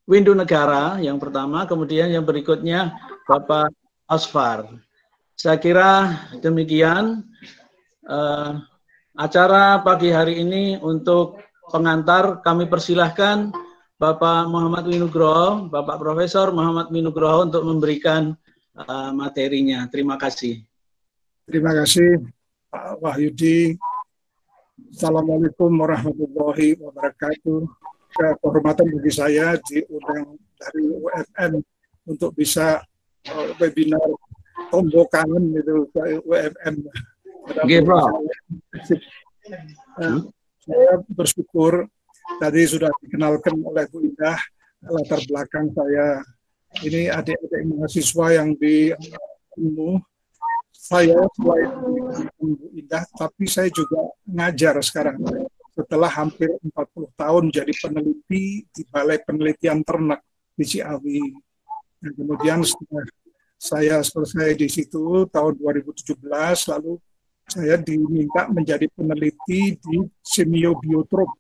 Windu Negara yang pertama, kemudian yang berikutnya Bapak Asfar. Saya kira demikian acara pagi hari ini. Untuk pengantar kami persilahkan Bapak Muhammad Winugroho, Bapak Profesor Muhammad Winugroho untuk memberikan materinya. Terima kasih. Terima kasih Pak Wahyudi. Assalamualaikum warahmatullahi wabarakatuh. Kehormatan bagi saya diundang dari UFM untuk bisa webinar Tombo Kangen itu ke UFM. Saya bersyukur tadi sudah dikenalkan oleh Bu Indah latar belakang saya. Ini adik-adik mahasiswa yang di ilmu. Saya selain Bu Indah, tapi saya juga ngajar sekarang. Setelah hampir 40 tahun jadi peneliti di Balai Penelitian Ternak di Ciawi. Dan kemudian setelah saya selesai di situ tahun 2017, lalu saya diminta menjadi peneliti di Simiobiotrop.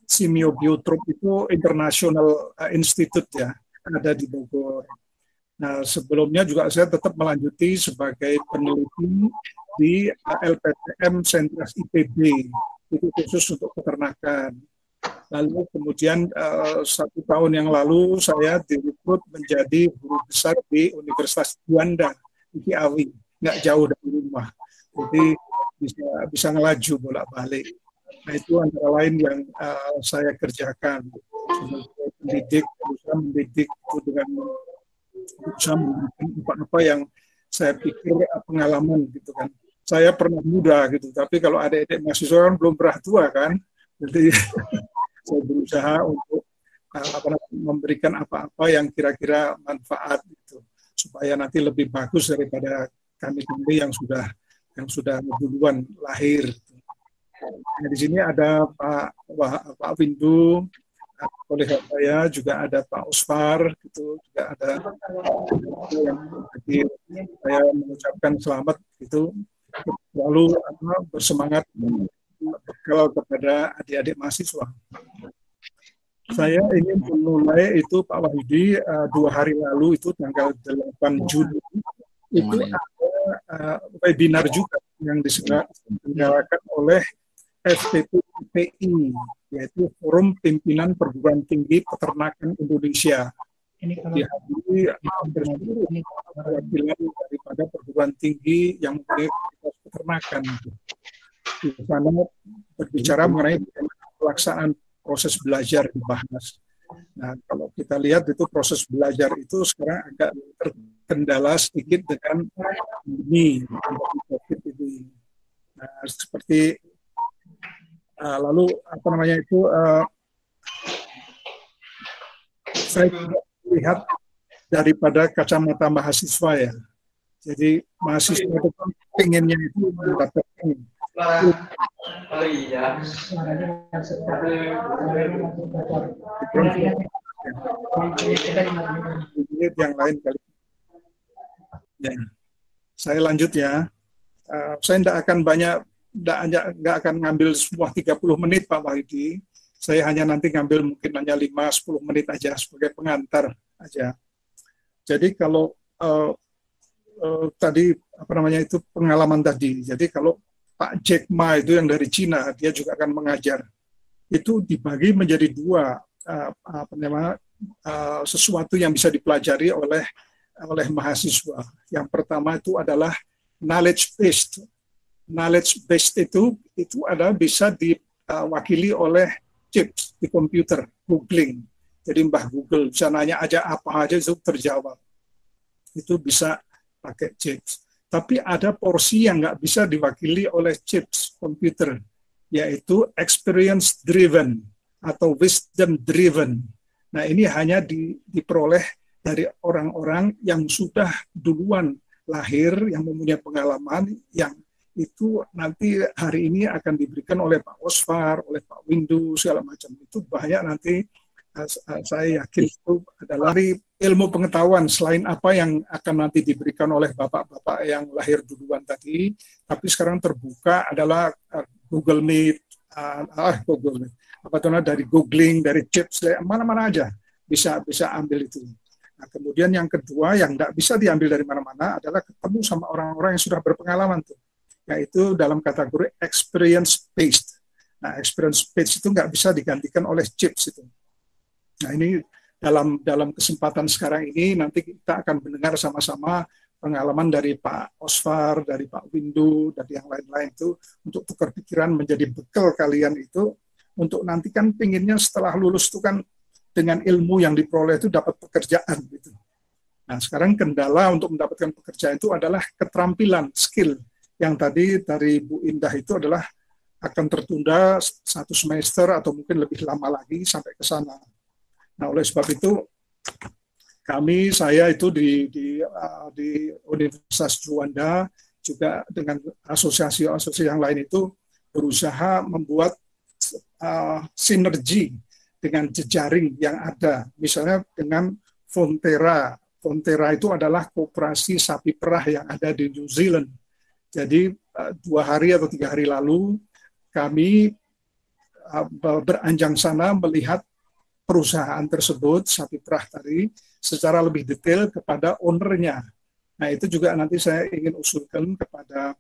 Simiobiotrop itu International Institute ya, ada di Bogor. Nah, sebelumnya juga saya tetap melanjuti sebagai peneliti di LPTM Sentras IPB, itu khusus untuk peternakan. Lalu kemudian 1 tahun yang lalu saya direkrut menjadi guru besar di Universitas Juanda di Ciawi, nggak jauh dari rumah. Jadi bisa ngelaju bolak-balik. Nah, itu antara lain yang saya kerjakan sebagai pendidik, berusaha mendidik itu dengan bisa memberikan apa yang saya pikir pengalaman gitu kan. Saya pernah muda gitu, tapi kalau adik-adik mahasiswa kan belum pernah tua kan. Jadi saya berusaha untuk memberikan apa-apa yang kira-kira manfaat gitu, supaya nanti lebih bagus daripada kami-kami yang sudah duluan lahir. Nah, di sini ada Pak Windu, kolega saya juga ada Pak Osfar, gitu, juga ada yang saya mengucapkan selamat itu, lalu bersemangat bekal kepada adik-adik mahasiswa. Saya ingin memulai itu Pak Wahyudi 2 hari lalu itu tanggal 8 Juli itu ada webinar juga yang diselenggarakan oleh FPPI, yaitu Forum Pimpinan Perguruan Tinggi Peternakan Indonesia. Dihadiri hampir seluruh perwakilan daripada perguruan tinggi yang mempunyai peternakan. Di sana berbicara mengenai pelaksanaan proses belajar dibahas. Nah, kalau kita lihat itu proses belajar itu sekarang agak terkendala sedikit dengan pandemi COVID ini. Nah, seperti lalu saya lihat daripada kacamata mahasiswa ya. Jadi mahasiswa itu kan pengennya itu mendapatkan yang lain kali. Ya. Saya lanjut ya. Saya tidak akan ngambil semua 30 menit Pak Wahyudi. Saya hanya nanti ngambil mungkin hanya 5-10 menit aja sebagai pengantar aja. Jadi kalau tadi itu pengalaman tadi. Jadi kalau Pak Jack Ma itu yang dari Cina, dia juga akan mengajar. Itu dibagi menjadi 2 sesuatu yang bisa dipelajari oleh mahasiswa. Yang pertama itu adalah knowledge based. Knowledge based itu ada bisa diwakili oleh chips di komputer, googling. Jadi Mbah Google bisa nanya aja apa aja itu terjawab. Itu bisa pakai chips. Tapi ada porsi yang nggak bisa diwakili oleh chips komputer, yaitu experience driven atau wisdom driven. Nah, ini hanya diperoleh dari orang-orang yang sudah duluan lahir, yang mempunyai pengalaman, yang itu nanti hari ini akan diberikan oleh Pak Osfar, oleh Pak Windu, segala macam. Itu banyak nanti saya yakin itu adalah ilmu pengetahuan selain apa yang akan nanti diberikan oleh bapak-bapak yang lahir duluan tadi, tapi sekarang terbuka adalah Google Meet, dari googling, dari chips, mana-mana aja. bisa ambil itu. Nah, kemudian yang kedua yang tidak bisa diambil dari mana-mana adalah ketemu sama orang-orang yang sudah berpengalaman tuh, yaitu dalam kategori experience based. Nah, experience based itu nggak bisa digantikan oleh chips itu. Nah, ini dalam kesempatan sekarang ini nanti kita akan mendengar sama-sama pengalaman dari Pak Osvar, dari Pak Windu, dari yang lain-lain itu untuk tukar pikiran menjadi bekal kalian itu untuk nanti kan pinginnya setelah lulus itu kan dengan ilmu yang diperoleh itu dapat pekerjaan gitu. Nah, sekarang kendala untuk mendapatkan pekerjaan itu adalah keterampilan, skill yang tadi dari Bu Indah itu adalah akan tertunda 1 semester atau mungkin lebih lama lagi sampai ke sana. Nah, oleh sebab itu saya itu di Universitas Juanda juga dengan asosiasi-asosiasi yang lain itu berusaha membuat sinergi dengan jejaring yang ada, misalnya dengan Fonterra. Fonterra itu adalah koperasi sapi perah yang ada di New Zealand. Jadi 2 hari atau 3 hari lalu kami beranjang sana melihat perusahaan tersebut, sapi perah tadi, secara lebih detail kepada ownernya. Nah, itu juga nanti saya ingin usulkan kepada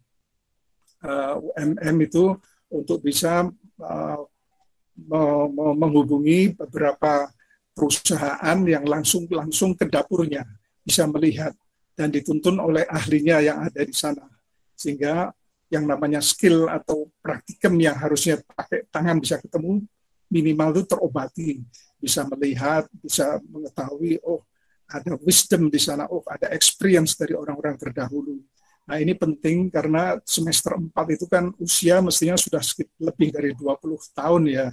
UMM itu untuk bisa menghubungi beberapa perusahaan yang langsung ke dapurnya, bisa melihat dan dituntun oleh ahlinya yang ada di sana. Sehingga yang namanya skill atau praktikum yang harusnya pakai tangan bisa ketemu, minimal itu terobati, bisa melihat, bisa mengetahui, oh ada wisdom di sana, oh ada experience dari orang-orang terdahulu. Nah, ini penting karena semester 4 itu kan usia mestinya sudah lebih dari 20 tahun ya.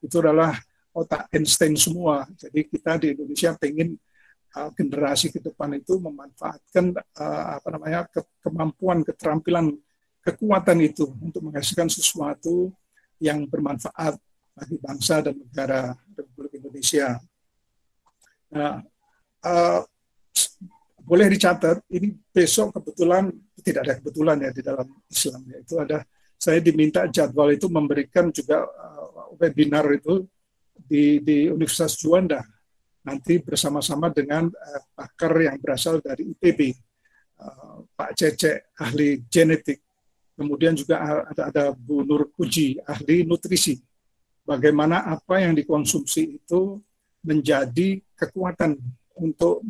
Itu adalah otak Einstein semua. Jadi kita di Indonesia pengen generasi ke depan itu memanfaatkan kemampuan, keterampilan, kekuatan itu untuk menghasilkan sesuatu yang bermanfaat bagi bangsa dan negara Republik Indonesia. Nah, boleh dicatat, ini besok kebetulan, tidak ada kebetulan ya di dalam Islam, yaitu saya diminta jadwal itu memberikan juga webinar itu di Universitas Juanda, nanti bersama-sama dengan pakar yang berasal dari IPB, Pak Cece, ahli genetik, kemudian juga ada Bu Nur Puji, ahli nutrisi, bagaimana apa yang dikonsumsi itu menjadi kekuatan untuk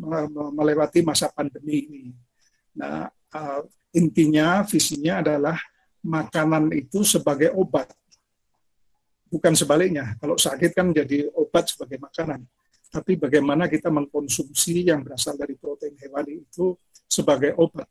melewati masa pandemi ini. Nah, intinya, visinya adalah makanan itu sebagai obat. Bukan sebaliknya, kalau sakit kan jadi obat sebagai makanan. Tapi bagaimana kita mengkonsumsi yang berasal dari protein hewani itu sebagai obat.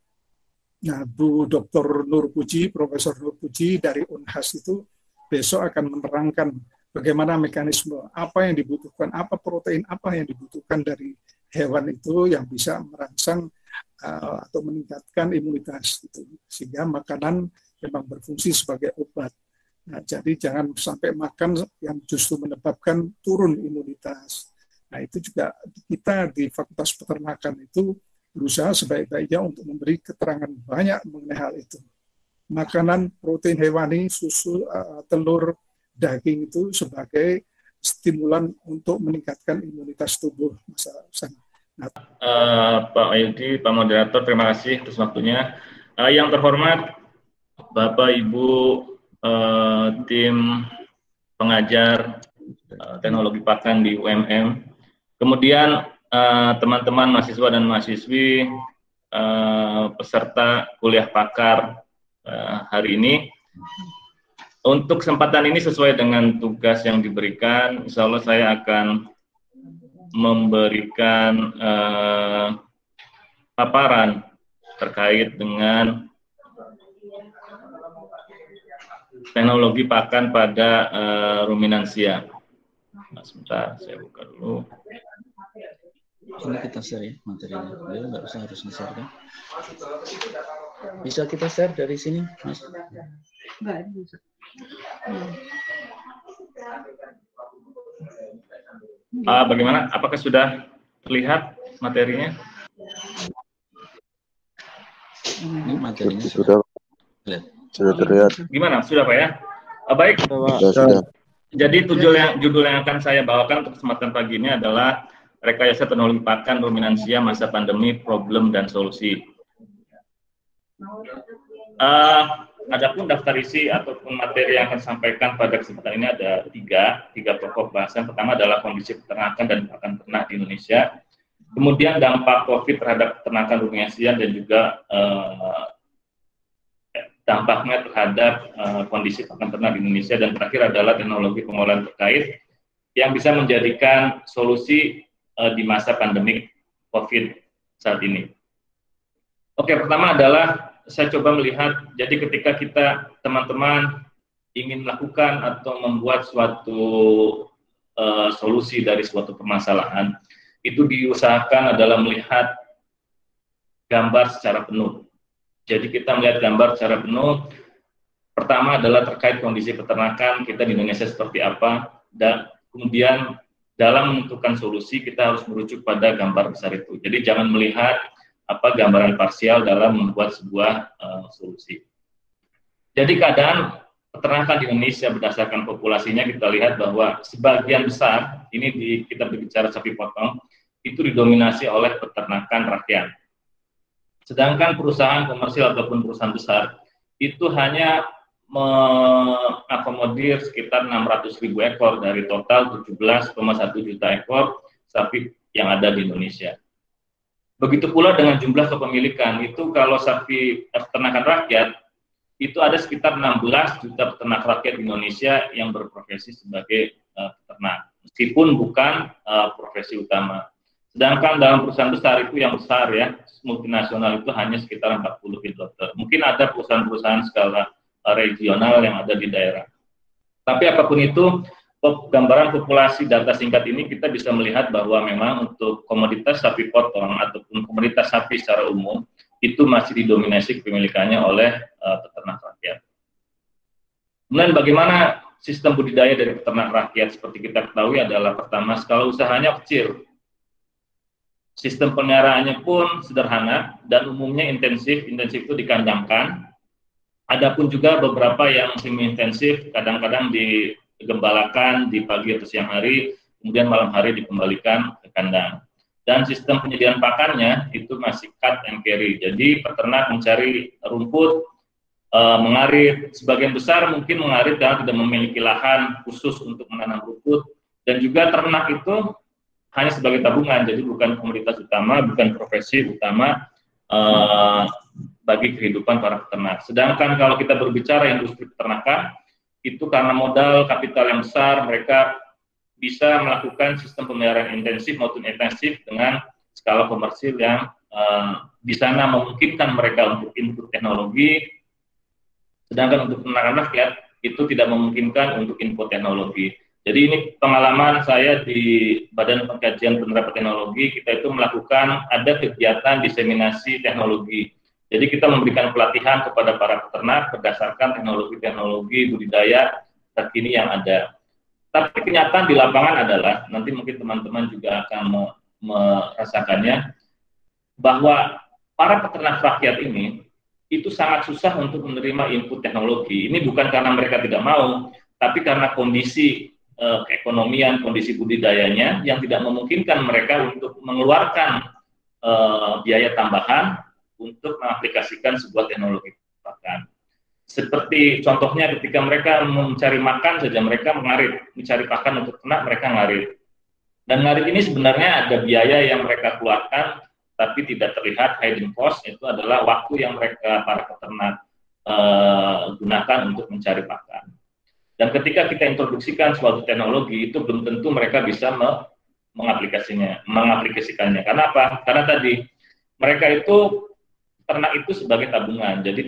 Nah, Bu Dr. Nur Puji, Profesor Nur Puji dari Unhas itu besok akan menerangkan bagaimana mekanisme, apa yang dibutuhkan, apa protein apa yang dibutuhkan dari hewan itu yang bisa merangsang atau meningkatkan imunitas itu, sehingga makanan memang berfungsi sebagai obat. Nah, jadi jangan sampai makan yang justru menyebabkan turun imunitas. Nah, itu juga kita di Fakultas Peternakan itu berusaha sebaik-baiknya untuk memberi keterangan banyak mengenai hal itu. Makanan protein hewani, susu, telur, daging itu sebagai stimulan untuk meningkatkan imunitas tubuh masa sana. Nah, Pak Yudi, Pak Moderator, terima kasih atas waktunya. Yang terhormat Bapak Ibu tim pengajar teknologi pakan di UMM, kemudian teman-teman mahasiswa dan mahasiswi peserta kuliah pakar hari ini. Untuk kesempatan ini sesuai dengan tugas yang diberikan, insya Allah saya akan memberikan paparan terkait dengan teknologi pakan pada ruminansia. Nah, sebentar, saya buka dulu. Ini kita share ya materinya. Beliau nggak usah harus nge-share kan? Bisa kita share dari sini, Mas? Nggak bisa. Bagaimana? Apakah sudah terlihat materinya? Ini materinya sudah terlihat. Gimana? Sudah Pak ya? Baik. Sudah. Jadi judul yang akan saya bawakan untuk kesempatan pagi ini adalah rekayasa teknologi pakan ruminansia masa pandemi, problem dan solusi. Adapun daftar isi ataupun materi yang akan disampaikan pada kesempatan ini ada tiga pokok bahasan. Pertama adalah kondisi peternakan dan pakan ternak di Indonesia. Kemudian dampak COVID terhadap peternakan ruminansia dan juga dampaknya terhadap kondisi pakan ternak di Indonesia. Dan terakhir adalah teknologi pengolahan terkait yang bisa menjadikan solusi di masa pandemik COVID saat ini. Oke, pertama adalah saya coba melihat, jadi ketika kita teman-teman ingin melakukan atau membuat suatu solusi dari suatu permasalahan, itu diusahakan adalah melihat gambar secara penuh. Jadi kita melihat gambar secara penuh, pertama adalah terkait kondisi peternakan kita di Indonesia seperti apa, dan kemudian dalam menentukan solusi kita harus merujuk pada gambar besar itu. Jadi jangan melihat gambaran parsial dalam membuat sebuah solusi. Jadi keadaan peternakan di Indonesia berdasarkan populasinya kita lihat bahwa sebagian besar, ini kita berbicara sapi potong, itu didominasi oleh peternakan rakyat. Sedangkan perusahaan komersil ataupun perusahaan besar itu hanya mengakomodir sekitar 600.000 ekor dari total 17,1 juta ekor sapi yang ada di Indonesia. Begitu pula dengan jumlah kepemilikan, itu kalau sapi peternakan rakyat, itu ada sekitar 16 juta peternak rakyat di Indonesia yang berprofesi sebagai peternak, meskipun bukan profesi utama. Sedangkan dalam perusahaan besar itu yang besar ya, multinasional itu hanya sekitar 40 feedlotter. Mungkin ada perusahaan-perusahaan skala regional yang ada di daerah. Tapi apapun itu, gambaran populasi data singkat ini kita bisa melihat bahwa memang untuk komoditas sapi potong ataupun komoditas sapi secara umum itu masih didominasi kepemilikannya oleh peternak rakyat. Kemudian bagaimana sistem budidaya dari peternak rakyat seperti kita ketahui adalah pertama, skala usahanya kecil. Sistem pemeliharaannya pun sederhana dan umumnya intensif itu dikandangkan. Adapun juga beberapa yang semi intensif, kadang-kadang digembalakan di pagi atau siang hari, kemudian malam hari dikembalikan ke kandang. Dan sistem penyediaan pakannya itu masih cut and carry. Jadi peternak mencari rumput, mengarit, sebagian besar mungkin mengarit karena tidak memiliki lahan khusus untuk menanam rumput, dan juga ternak itu hanya sebagai tabungan, jadi bukan komoditas utama, bukan profesi utama bagi kehidupan para peternak. Sedangkan kalau kita berbicara industri peternakan, itu karena modal kapital yang besar, mereka bisa melakukan sistem pemeliharaan intensif maupun intensif dengan skala komersil yang di sana memungkinkan mereka untuk input teknologi, sedangkan untuk peternakan rakyat itu tidak memungkinkan untuk input teknologi. Jadi ini pengalaman saya di Badan Pengkajian Penerapan Teknologi, kita itu melakukan ada kegiatan diseminasi teknologi. Jadi kita memberikan pelatihan kepada para peternak berdasarkan teknologi-teknologi budidaya terkini yang ada. Tapi kenyataan di lapangan adalah, nanti mungkin teman-teman juga akan merasakannya, bahwa para peternak rakyat ini itu sangat susah untuk menerima input teknologi. Ini bukan karena mereka tidak mau, tapi karena kondisi keekonomian, kondisi budidayanya yang tidak memungkinkan mereka untuk mengeluarkan biaya tambahan untuk mengaplikasikan sebuah teknologi pakan. Seperti contohnya ketika mereka mencari makan saja, mereka mengarit, mencari pakan untuk ternak, mereka ngarit. Dan ngarit ini sebenarnya ada biaya yang mereka keluarkan, tapi tidak terlihat hidden cost, itu adalah waktu yang mereka, para peternak, gunakan untuk mencari pakan. Dan ketika kita introduksikan suatu teknologi, itu belum tentu mereka bisa mengaplikasikannya. Karena apa? Karena tadi, mereka itu ternak itu sebagai tabungan, jadi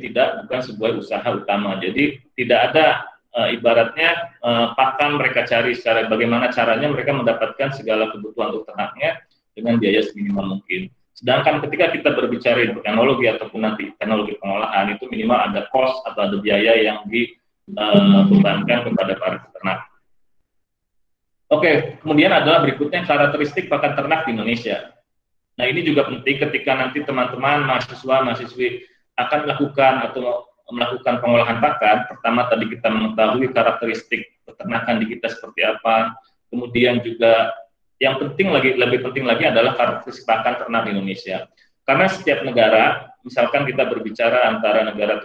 bukan sebuah usaha utama. Jadi tidak ada ibaratnya pakan mereka cari secara bagaimana caranya mereka mendapatkan segala kebutuhan untuk ternaknya dengan biaya seminimal mungkin. Sedangkan ketika kita berbicara teknologi ataupun nanti teknologi pengolahan, itu minimal ada cost atau ada biaya yang dibebankan kepada para peternak. Oke, kemudian adalah berikutnya karakteristik pakan ternak di Indonesia. Nah, ini juga penting ketika nanti teman-teman mahasiswa-mahasiswi akan melakukan pengolahan pakan. Pertama tadi kita mengetahui karakteristik peternakan di kita seperti apa. Kemudian juga yang lebih penting lagi adalah karakteristik pakan ternak di Indonesia. Karena setiap negara, misalkan kita berbicara antara negara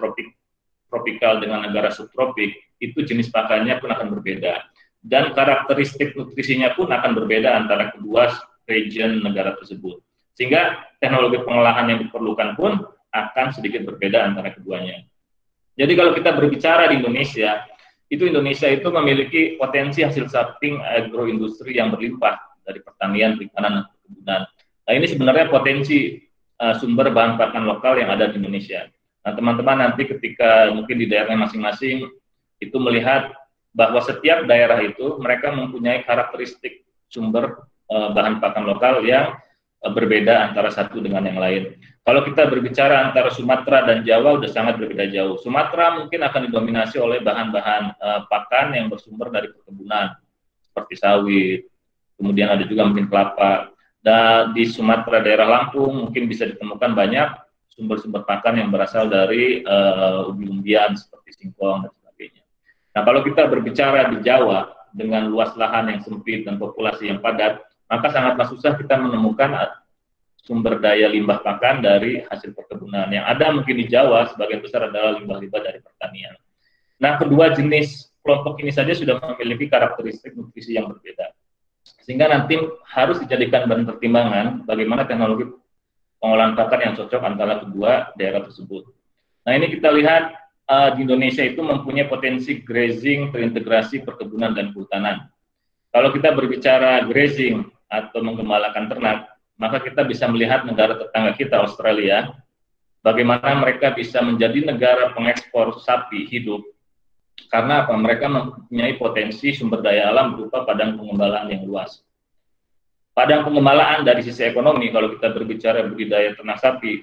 tropikal dengan negara subtropik, itu jenis pakannya pun akan berbeda. Dan karakteristik nutrisinya pun akan berbeda antara kedua region negara tersebut. Sehingga teknologi pengolahan yang diperlukan pun akan sedikit berbeda antara keduanya. Jadi kalau kita berbicara di Indonesia itu memiliki potensi hasil samping agroindustri yang berlimpah dari pertanian, perikanan, dan perkebunan. Nah, ini sebenarnya potensi sumber bahan pakan lokal yang ada di Indonesia. Nah, teman-teman nanti ketika mungkin di daerah masing-masing itu melihat bahwa setiap daerah itu mereka mempunyai karakteristik sumber bahan pakan lokal yang berbeda antara satu dengan yang lain. Kalau kita berbicara antara Sumatera dan Jawa sudah sangat berbeda jauh. Sumatera mungkin akan didominasi oleh bahan-bahan pakan yang bersumber dari perkebunan seperti sawit, kemudian ada juga mungkin kelapa. Dan di Sumatera daerah Lampung mungkin bisa ditemukan banyak sumber-sumber pakan yang berasal dari umbi-umbian seperti singkong dan sebagainya. Nah, kalau kita berbicara di Jawa dengan luas lahan yang sempit dan populasi yang padat, maka sangatlah susah kita menemukan sumber daya limbah pakan dari hasil perkebunan. Yang ada mungkin di Jawa sebagian besar adalah limbah-limbah dari pertanian. Nah, kedua jenis kelompok ini saja sudah memiliki karakteristik nutrisi yang berbeda. Sehingga nanti harus dijadikan bahan pertimbangan bagaimana teknologi pengolahan pakan yang cocok antara kedua daerah tersebut. Nah, ini kita lihat di Indonesia itu mempunyai potensi grazing terintegrasi perkebunan dan kehutanan. Kalau kita berbicara grazing atau menggembalakan ternak, maka kita bisa melihat negara tetangga kita, Australia, bagaimana mereka bisa menjadi negara pengekspor sapi hidup. Karena apa? Mereka mempunyai potensi sumber daya alam berupa padang pengembalaan yang luas. Padang pengembalaan dari sisi ekonomi, kalau kita berbicara budidaya ternak sapi,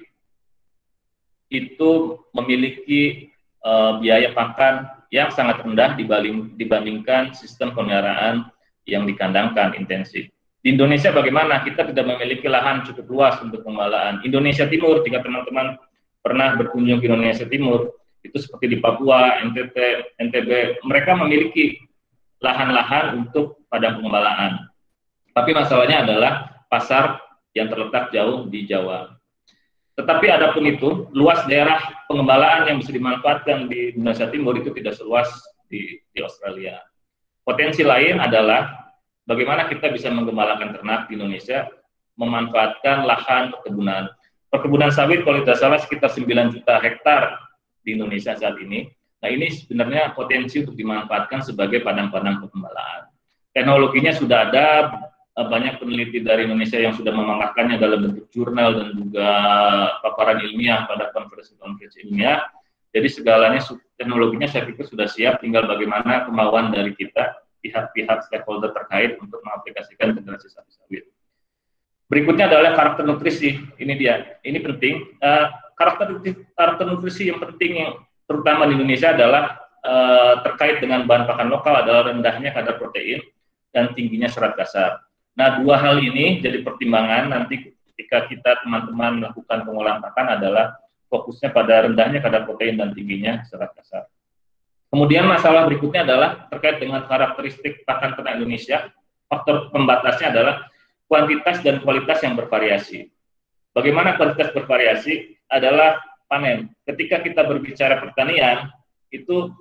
itu memiliki biaya pakan yang sangat rendah dibandingkan sistem pemeliharaan yang dikandangkan intensif. Di Indonesia bagaimana? Kita tidak memiliki lahan cukup luas untuk pengembalaan. Indonesia Timur, jika teman-teman pernah berkunjung ke Indonesia Timur, itu seperti di Papua, NTB, mereka memiliki lahan-lahan untuk padang pengembalaan. Tapi masalahnya adalah pasar yang terletak jauh di Jawa. Tetapi adapun itu, luas daerah pengembalaan yang bisa dimanfaatkan di Indonesia Timur itu tidak seluas di Australia. Potensi lain adalah bagaimana kita bisa menggembalakan ternak di Indonesia, memanfaatkan lahan perkebunan. Perkebunan sawit kalau tidak salah sekitar 9 juta hektar di Indonesia saat ini. Nah, ini sebenarnya potensi untuk dimanfaatkan sebagai padang-padang pengembalaan. Teknologinya sudah ada, banyak peneliti dari Indonesia yang sudah mengangkatkannya dalam bentuk jurnal dan juga paparan ilmiah pada konferensi-konferensi ilmiah. Jadi segalanya, teknologinya saya pikir sudah siap, tinggal bagaimana kemauan dari kita, pihak-pihak stakeholder terkait untuk mengaplikasikan generasi sapi sawit. Berikutnya adalah karakter nutrisi. Ini dia, ini penting. Karakter nutrisi yang penting yang terutama di Indonesia adalah terkait dengan bahan pakan lokal adalah rendahnya kadar protein dan tingginya serat dasar. Nah, dua hal ini jadi pertimbangan nanti ketika kita teman-teman melakukan pengolahan pakan adalah fokusnya pada rendahnya kadar protein dan tingginya serat dasar. Kemudian masalah berikutnya adalah terkait dengan karakteristik pakan ternak Indonesia. Faktor pembatasnya adalah kuantitas dan kualitas yang bervariasi. Bagaimana kualitas bervariasi? Adalah panen. Ketika kita berbicara pertanian, itu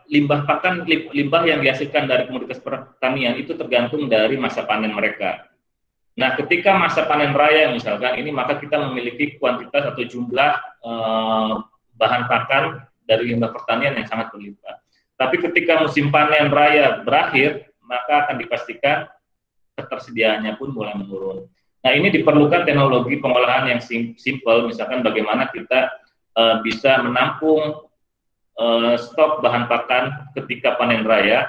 limbah yang dihasilkan dari komoditas pertanian itu tergantung dari masa panen mereka. Nah, ketika masa panen raya misalkan ini, maka kita memiliki kuantitas atau jumlah bahan pakan dari limbah pertanian yang sangat berlimpah. Tapi ketika musim panen raya berakhir, maka akan dipastikan ketersediaannya pun mulai menurun. Nah, ini diperlukan teknologi pengolahan yang simple, misalkan bagaimana kita bisa menampung stok bahan pakan ketika panen raya,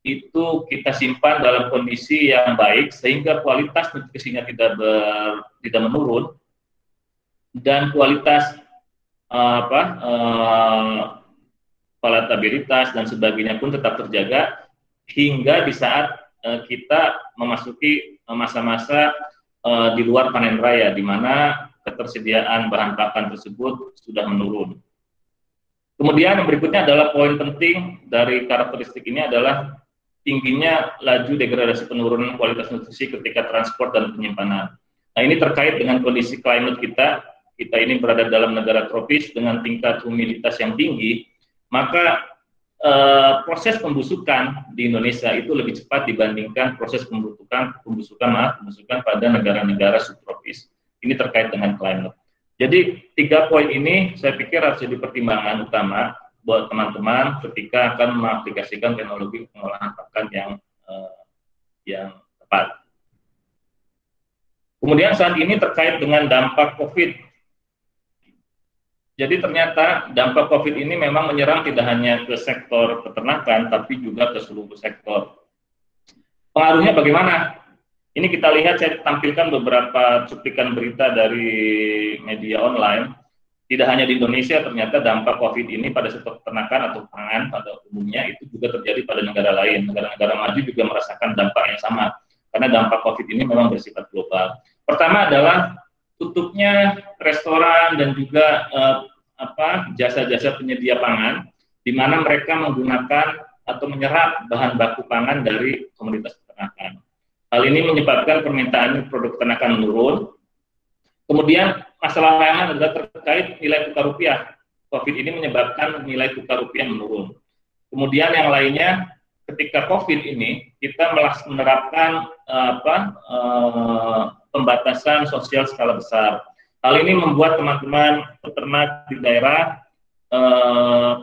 itu kita simpan dalam kondisi yang baik sehingga kualitas nutrisinya tidak menurun dan kualitas palatabilitas dan sebagainya pun tetap terjaga hingga di saat kita memasuki masa-masa di luar panen raya di mana ketersediaan bahan pakan tersebut sudah menurun. Kemudian yang berikutnya adalah poin penting dari karakteristik ini adalah tingginya laju degradasi penurunan kualitas nutrisi ketika transport dan penyimpanan. Nah, ini terkait dengan kondisi climate kita. Kita ini berada dalam negara tropis dengan tingkat humiditas yang tinggi, maka proses pembusukan di Indonesia itu lebih cepat dibandingkan proses pembusukan pada negara-negara subtropis. Ini terkait dengan climate. Jadi 3 poin ini saya pikir harus jadi pertimbangan utama buat teman-teman ketika akan mengaplikasikan teknologi pengolahan pakan yang tepat. Kemudian saat ini terkait dengan dampak COVID. Jadi ternyata dampak COVID ini memang menyerang tidak hanya ke sektor peternakan, tapi juga ke seluruh sektor. Pengaruhnya bagaimana? Ini kita lihat, saya tampilkan beberapa cuplikan berita dari media online. Tidak hanya di Indonesia, ternyata dampak COVID ini pada sektor peternakan atau pangan pada umumnya itu juga terjadi pada negara lain. Negara-negara maju juga merasakan dampak yang sama, karena dampak COVID ini memang bersifat global. Pertama adalah tutupnya restoran dan juga jasa-jasa penyedia pangan, di mana mereka menggunakan atau menyerap bahan baku pangan dari komoditas peternakan. Hal ini menyebabkan permintaan produk peternakan menurun. Kemudian masalah lain adalah terkait nilai tukar rupiah. COVID ini menyebabkan nilai tukar rupiah menurun. Kemudian yang lainnya, ketika COVID ini kita menerapkan pembatasan sosial skala besar. Hal ini membuat teman-teman peternak di daerah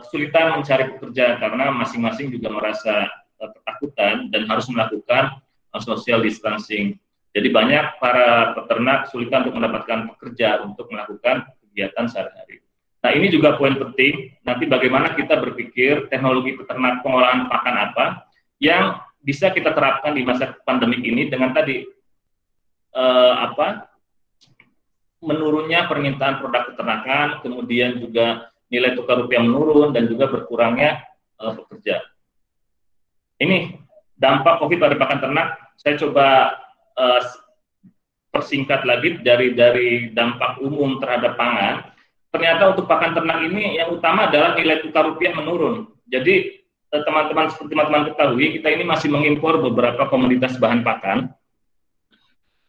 kesulitan mencari pekerja karena masing-masing juga merasa ketakutan dan harus melakukan social distancing. Jadi banyak para peternak kesulitan untuk mendapatkan pekerja untuk melakukan kegiatan sehari-hari. Nah, ini juga poin penting. Nanti bagaimana kita berpikir teknologi peternak pengolahan pakan apa yang bisa kita terapkan di masa pandemik ini dengan tadi menurunnya permintaan produk peternakan, kemudian juga nilai tukar rupiah menurun dan juga berkurangnya pekerja. Ini dampak COVID pada pakan ternak. Saya coba persingkat lagi dari dampak umum terhadap pangan. Ternyata untuk pakan ternak ini yang utama adalah nilai tukar rupiah menurun. Jadi teman-teman seperti teman-teman ketahui, kita ini masih mengimpor beberapa komoditas bahan pakan.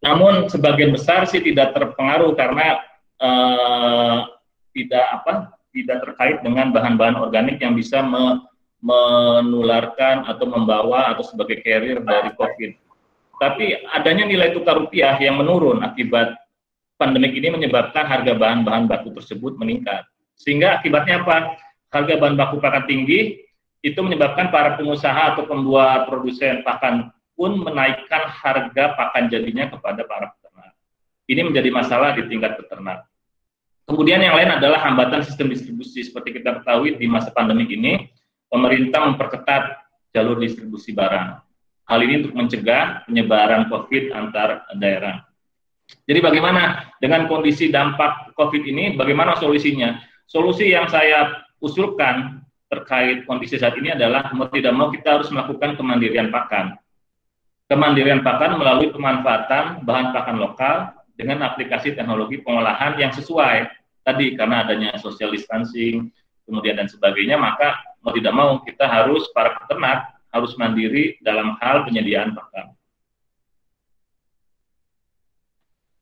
Namun sebagian besar sih tidak terpengaruh karena tidak terkait dengan bahan-bahan organik yang bisa menularkan atau membawa atau sebagai carrier dari COVID. Tapi adanya nilai tukar rupiah yang menurun akibat pandemik ini menyebabkan harga bahan-bahan baku tersebut meningkat. Sehingga akibatnya apa? Harga bahan baku pakan tinggi itu menyebabkan para pengusaha atau pembuat produsen pakan pun menaikkan harga pakan jadinya kepada para peternak. Ini menjadi masalah di tingkat peternak. Kemudian yang lain adalah hambatan sistem distribusi. Seperti kita ketahui di masa pandemik ini, pemerintah memperketat jalur distribusi barang. Hal ini untuk mencegah penyebaran COVID antar daerah. Jadi bagaimana dengan kondisi dampak COVID ini, bagaimana solusinya? Solusi yang saya usulkan terkait kondisi saat ini adalah mau tidak mau kita harus melakukan kemandirian pakan. Kemandirian pakan melalui pemanfaatan bahan pakan lokal dengan aplikasi teknologi pengolahan yang sesuai tadi karena adanya social distancing, kemudian dan sebagainya, maka mau tidak mau kita harus para peternak harus mandiri dalam hal penyediaan pakan.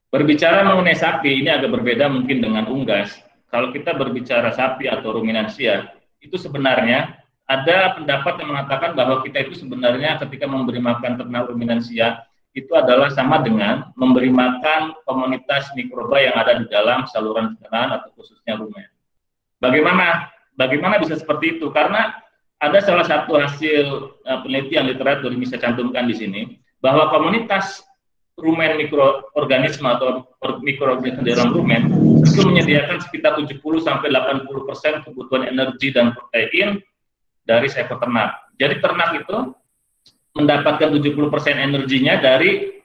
Berbicara mengenai sapi ini agak berbeda mungkin dengan unggas. Kalau kita berbicara sapi atau ruminansia, itu sebenarnya ada pendapat yang mengatakan bahwa kita itu sebenarnya ketika memberi makan ternak ruminansia itu adalah sama dengan memberi makan komunitas mikroba yang ada di dalam saluran pencernaan atau khususnya rumen. Bagaimana bisa seperti itu? Karena ada salah satu hasil penelitian literatur yang saya cantumkan di sini bahwa komunitas rumen mikroorganisme atau mikroorganisme dalam rumen itu menyediakan sekitar 70-80% kebutuhan energi dan protein dari seekor ternak. Jadi ternak itu mendapatkan 70% energinya dari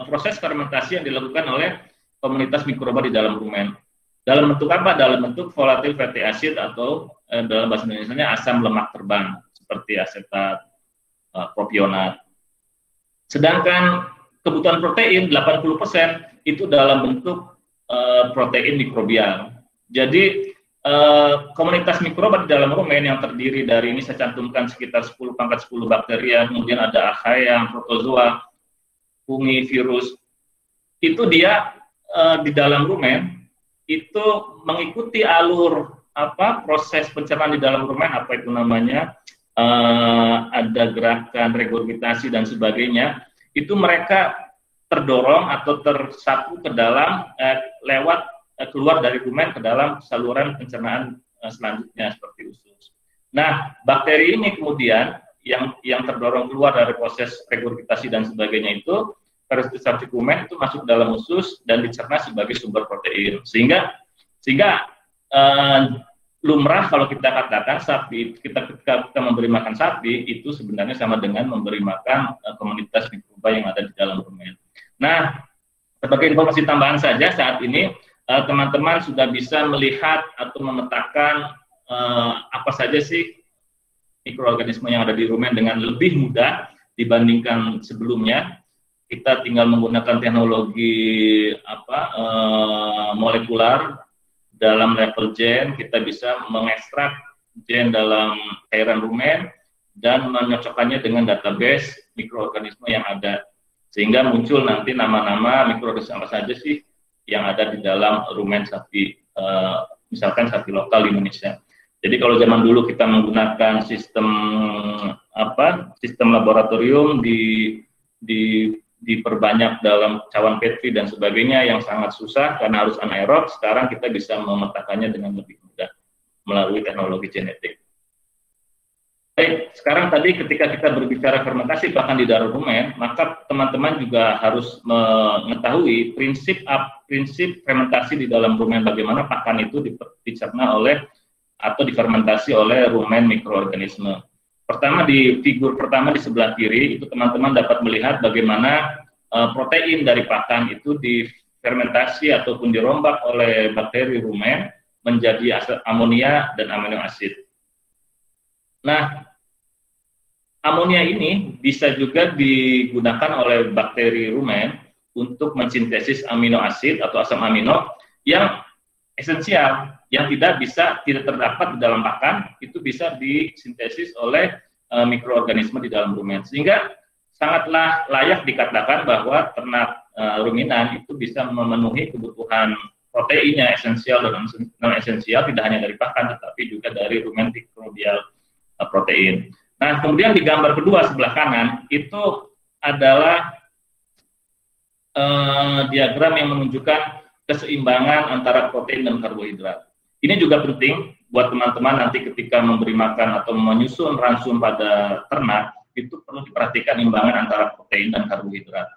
proses fermentasi yang dilakukan oleh komunitas mikroba di dalam rumen. Dalam bentuk apa? Dalam bentuk volatile fatty acid atau dalam bahasa Indonesianya asam lemak terbang seperti asetat, propionat. Sedangkan kebutuhan protein 80% itu dalam bentuk protein mikrobial. Jadi komunitas mikroba di dalam rumen yang terdiri dari, ini saya cantumkan sekitar 10 pangkat 10 bakteria, kemudian ada archaea, protozoa, fungi, virus. Itu dia di dalam rumen itu mengikuti alur proses pencernaan di dalam rumen, apa itu namanya, ada gerakan regurgitasi dan sebagainya. Itu mereka terdorong atau tersapu ke dalam keluar dari rumen ke dalam saluran pencernaan selanjutnya seperti usus. Nah, bakteri ini kemudian yang terdorong keluar dari proses regurgitasi dan sebagainya itu parasitisasi rumen itu masuk ke dalam usus dan dicerna sebagai sumber protein. Sehingga lumrah kalau kita katakan sapi, ketika kita memberi makan sapi itu sebenarnya sama dengan memberi makan komunitas mikroba yang ada di dalam rumen. Nah, sebagai informasi tambahan saja, saat ini teman-teman sudah bisa melihat atau memetakan apa saja sih mikroorganisme yang ada di rumen dengan lebih mudah dibandingkan sebelumnya. Kita tinggal menggunakan teknologi molekular dalam level gen, kita bisa mengekstrak gen dalam cairan rumen dan menyocokkannya dengan database mikroorganisme yang ada, sehingga muncul nanti nama-nama mikroorganisme apa saja sih yang ada di dalam rumen sapi, misalkan sapi lokal di Indonesia. Jadi kalau zaman dulu kita menggunakan sistem laboratorium diperbanyak dalam cawan Petri dan sebagainya yang sangat susah karena harus anaerob, sekarang kita bisa memetakannya dengan lebih mudah melalui teknologi genetik. Baik, sekarang tadi ketika kita berbicara fermentasi bahkan di dalam rumen, maka teman-teman juga harus mengetahui prinsip fermentasi di dalam rumen, bagaimana pakan itu dicerna oleh atau difermentasi oleh rumen mikroorganisme. Pertama, di figur pertama di sebelah kiri itu teman-teman dapat melihat bagaimana protein dari pakan itu difermentasi ataupun dirombak oleh bakteri rumen menjadi asam amonia dan amino asid. Nah, amonia ini bisa juga digunakan oleh bakteri rumen untuk mensintesis amino asid atau asam amino yang esensial, yang tidak terdapat di dalam pakan, itu bisa disintesis oleh mikroorganisme di dalam rumen. Sehingga sangatlah layak dikatakan bahwa ternak ruminan itu bisa memenuhi kebutuhan proteinnya esensial dan non esensial, tidak hanya dari pakan tetapi juga dari rumen mikrobial protein. Nah, kemudian di gambar kedua sebelah kanan itu adalah diagram yang menunjukkan keseimbangan antara protein dan karbohidrat. Ini juga penting buat teman-teman nanti ketika memberi makan atau menyusun ransum pada ternak, itu perlu diperhatikan imbangan antara protein dan karbohidrat.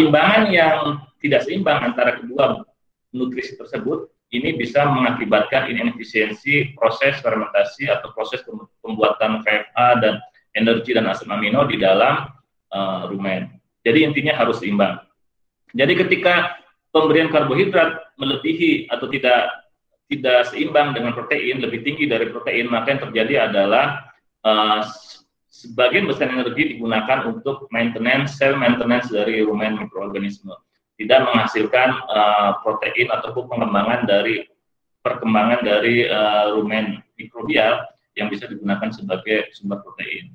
Imbangan yang tidak seimbang antara kedua nutrisi tersebut ini bisa mengakibatkan inefisiensi proses fermentasi atau proses pembuatan VFA dan energi dan asam amino di dalam rumen. Jadi intinya harus seimbang. Jadi ketika pemberian karbohidrat melebihi atau tidak seimbang dengan protein, lebih tinggi dari protein, maka yang terjadi adalah sebagian besar energi digunakan untuk cell maintenance dari rumen mikroorganisme, tidak menghasilkan protein ataupun perkembangan dari rumen mikrobial yang bisa digunakan sebagai sumber protein.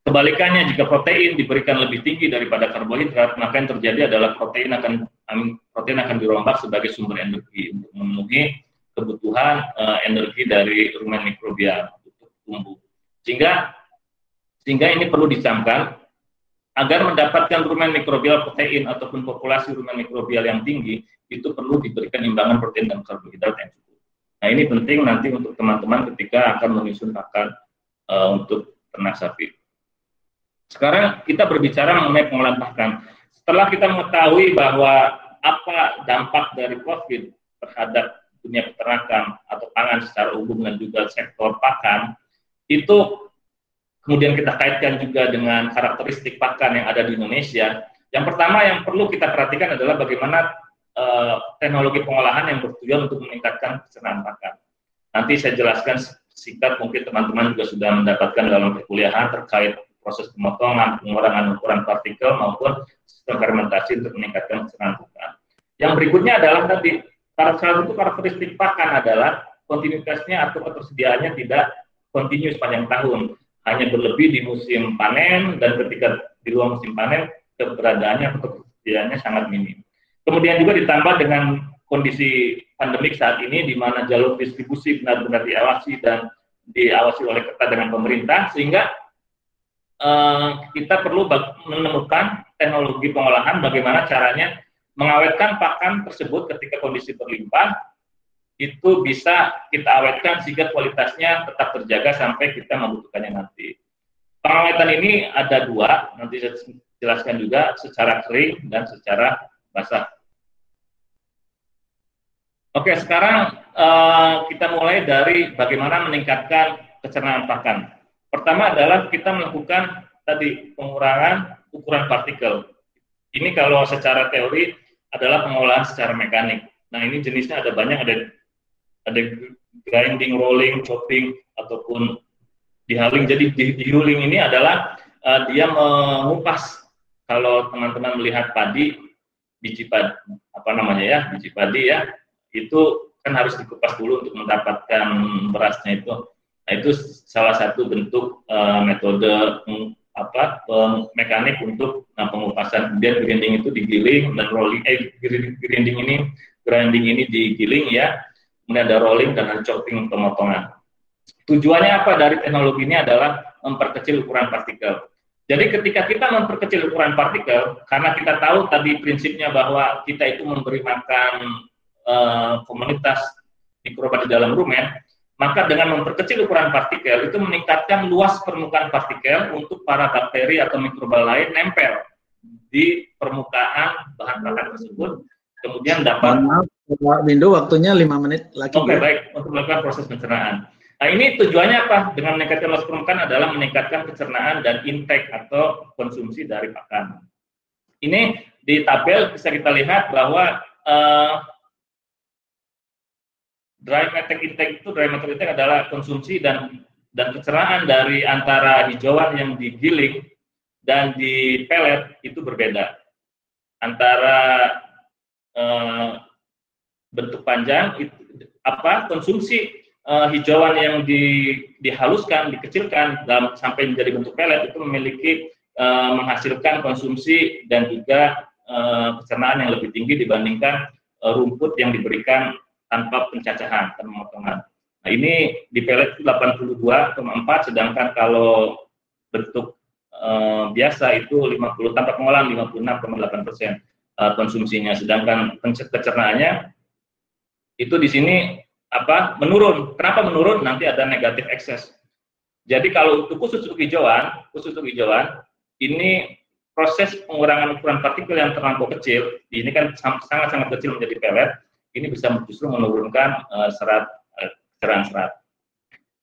Kebalikannya, jika protein diberikan lebih tinggi daripada karbohidrat, maka yang terjadi adalah protein akan dirombak sebagai sumber energi untuk memenuhi kebutuhan energi dari rumen mikrobial untuk tumbuh. Sehingga ini perlu dicamkan, agar mendapatkan rumen mikrobial protein ataupun populasi rumen mikrobial yang tinggi, itu perlu diberikan imbangan protein dan karbohidrat yang cukup. Nah, ini penting nanti untuk teman-teman ketika akan menyusun pakan untuk ternak sapi. Sekarang kita berbicara mengenai pengolahan pakan. Setelah kita mengetahui bahwa apa dampak dari COVID terhadap dunia peternakan atau pangan secara umum dan juga sektor pakan, itu kemudian kita kaitkan juga dengan karakteristik pakan yang ada di Indonesia. Yang pertama yang perlu kita perhatikan adalah bagaimana teknologi pengolahan yang bertujuan untuk meningkatkan pencernaan pakan. Nanti saya jelaskan singkat, mungkin teman-teman juga sudah mendapatkan dalam perkuliahan terkait proses pemotongan, pengurangan ukuran partikel maupun sistem fermentasi untuk meningkatkan pencernaan pakan. Yang berikutnya adalah tadi, salah satu karakteristik pakan adalah kontinuitasnya atau ketersediaannya tidak kontinu sepanjang tahun, hanya berlebih di musim panen, dan ketika di luar musim panen keberadaannya atau ketersediaannya sangat minim. Kemudian juga ditambah dengan kondisi pandemik saat ini, di mana jalur distribusi benar-benar diawasi dan diawasi oleh ketat dengan pemerintah, sehingga kita perlu menemukan teknologi pengolahan bagaimana caranya mengawetkan pakan tersebut ketika kondisi berlimpah, itu bisa kita awetkan sehingga kualitasnya tetap terjaga sampai kita membutuhkannya nanti. Pengawetan ini ada dua, nanti saya jelaskan juga, secara kering dan secara basah. Oke, sekarang kita mulai dari bagaimana meningkatkan pencernaan pakan. Pertama adalah kita melakukan tadi pengurangan ukuran partikel. Ini kalau secara teori adalah pengolahan secara mekanik. Nah, ini jenisnya ada banyak, ada grinding, rolling, chopping, ataupun dihaling. Jadi dihuling ini adalah dia mengupas. Kalau teman-teman melihat padi, biji padi, biji padi ya, itu kan harus dikupas dulu untuk mendapatkan berasnya itu. Nah, itu salah satu bentuk metode mekanik untuk pengupasan. Kemudian grinding itu digiling, dan rolling grinding ini digiling ya. Kemudian ada rolling dan ada chopping, pemotongan. Tujuannya apa dari teknologi ini adalah memperkecil ukuran partikel. Jadi ketika kita memperkecil ukuran partikel, karena kita tahu tadi prinsipnya bahwa kita itu memberi makan komunitas mikroba di dalam rumen, maka dengan memperkecil ukuran partikel itu meningkatkan luas permukaan partikel untuk para bakteri atau mikroba lain nempel di permukaan bahan pakan tersebut, kemudian dapat. Pak Windu, waktunya 5 menit lagi. Oke, baik, untuk melakukan proses pencernaan. Nah, ini tujuannya apa? Dengan meningkatkan luas permukaan adalah meningkatkan pencernaan dan intake atau konsumsi dari pakan. Ini di tabel bisa kita lihat bahwa dry matter intake adalah konsumsi dan pencernaan dari antara hijauan yang digiling dan di pelet itu berbeda. Antara bentuk panjang konsumsi hijauan yang dihaluskan, dikecilkan sampai menjadi bentuk pelet itu memiliki menghasilkan konsumsi dan juga pencernaan yang lebih tinggi dibandingkan rumput yang diberikan tanpa pencacahan dan pemotongan. Nah, ini di pelet itu 82,4, sedangkan kalau bentuk biasa itu 50 tanpa pengolahan 56,8% konsumsinya, sedangkan pencernaannya itu di sini menurun. Kenapa menurun? Nanti ada negatif ekses. Jadi kalau untuk khusus untuk hijauan ini proses pengurangan ukuran partikel yang terlampau kecil, ini kan sangat-sangat kecil menjadi pelet, ini bisa justru menurunkan cairan serat.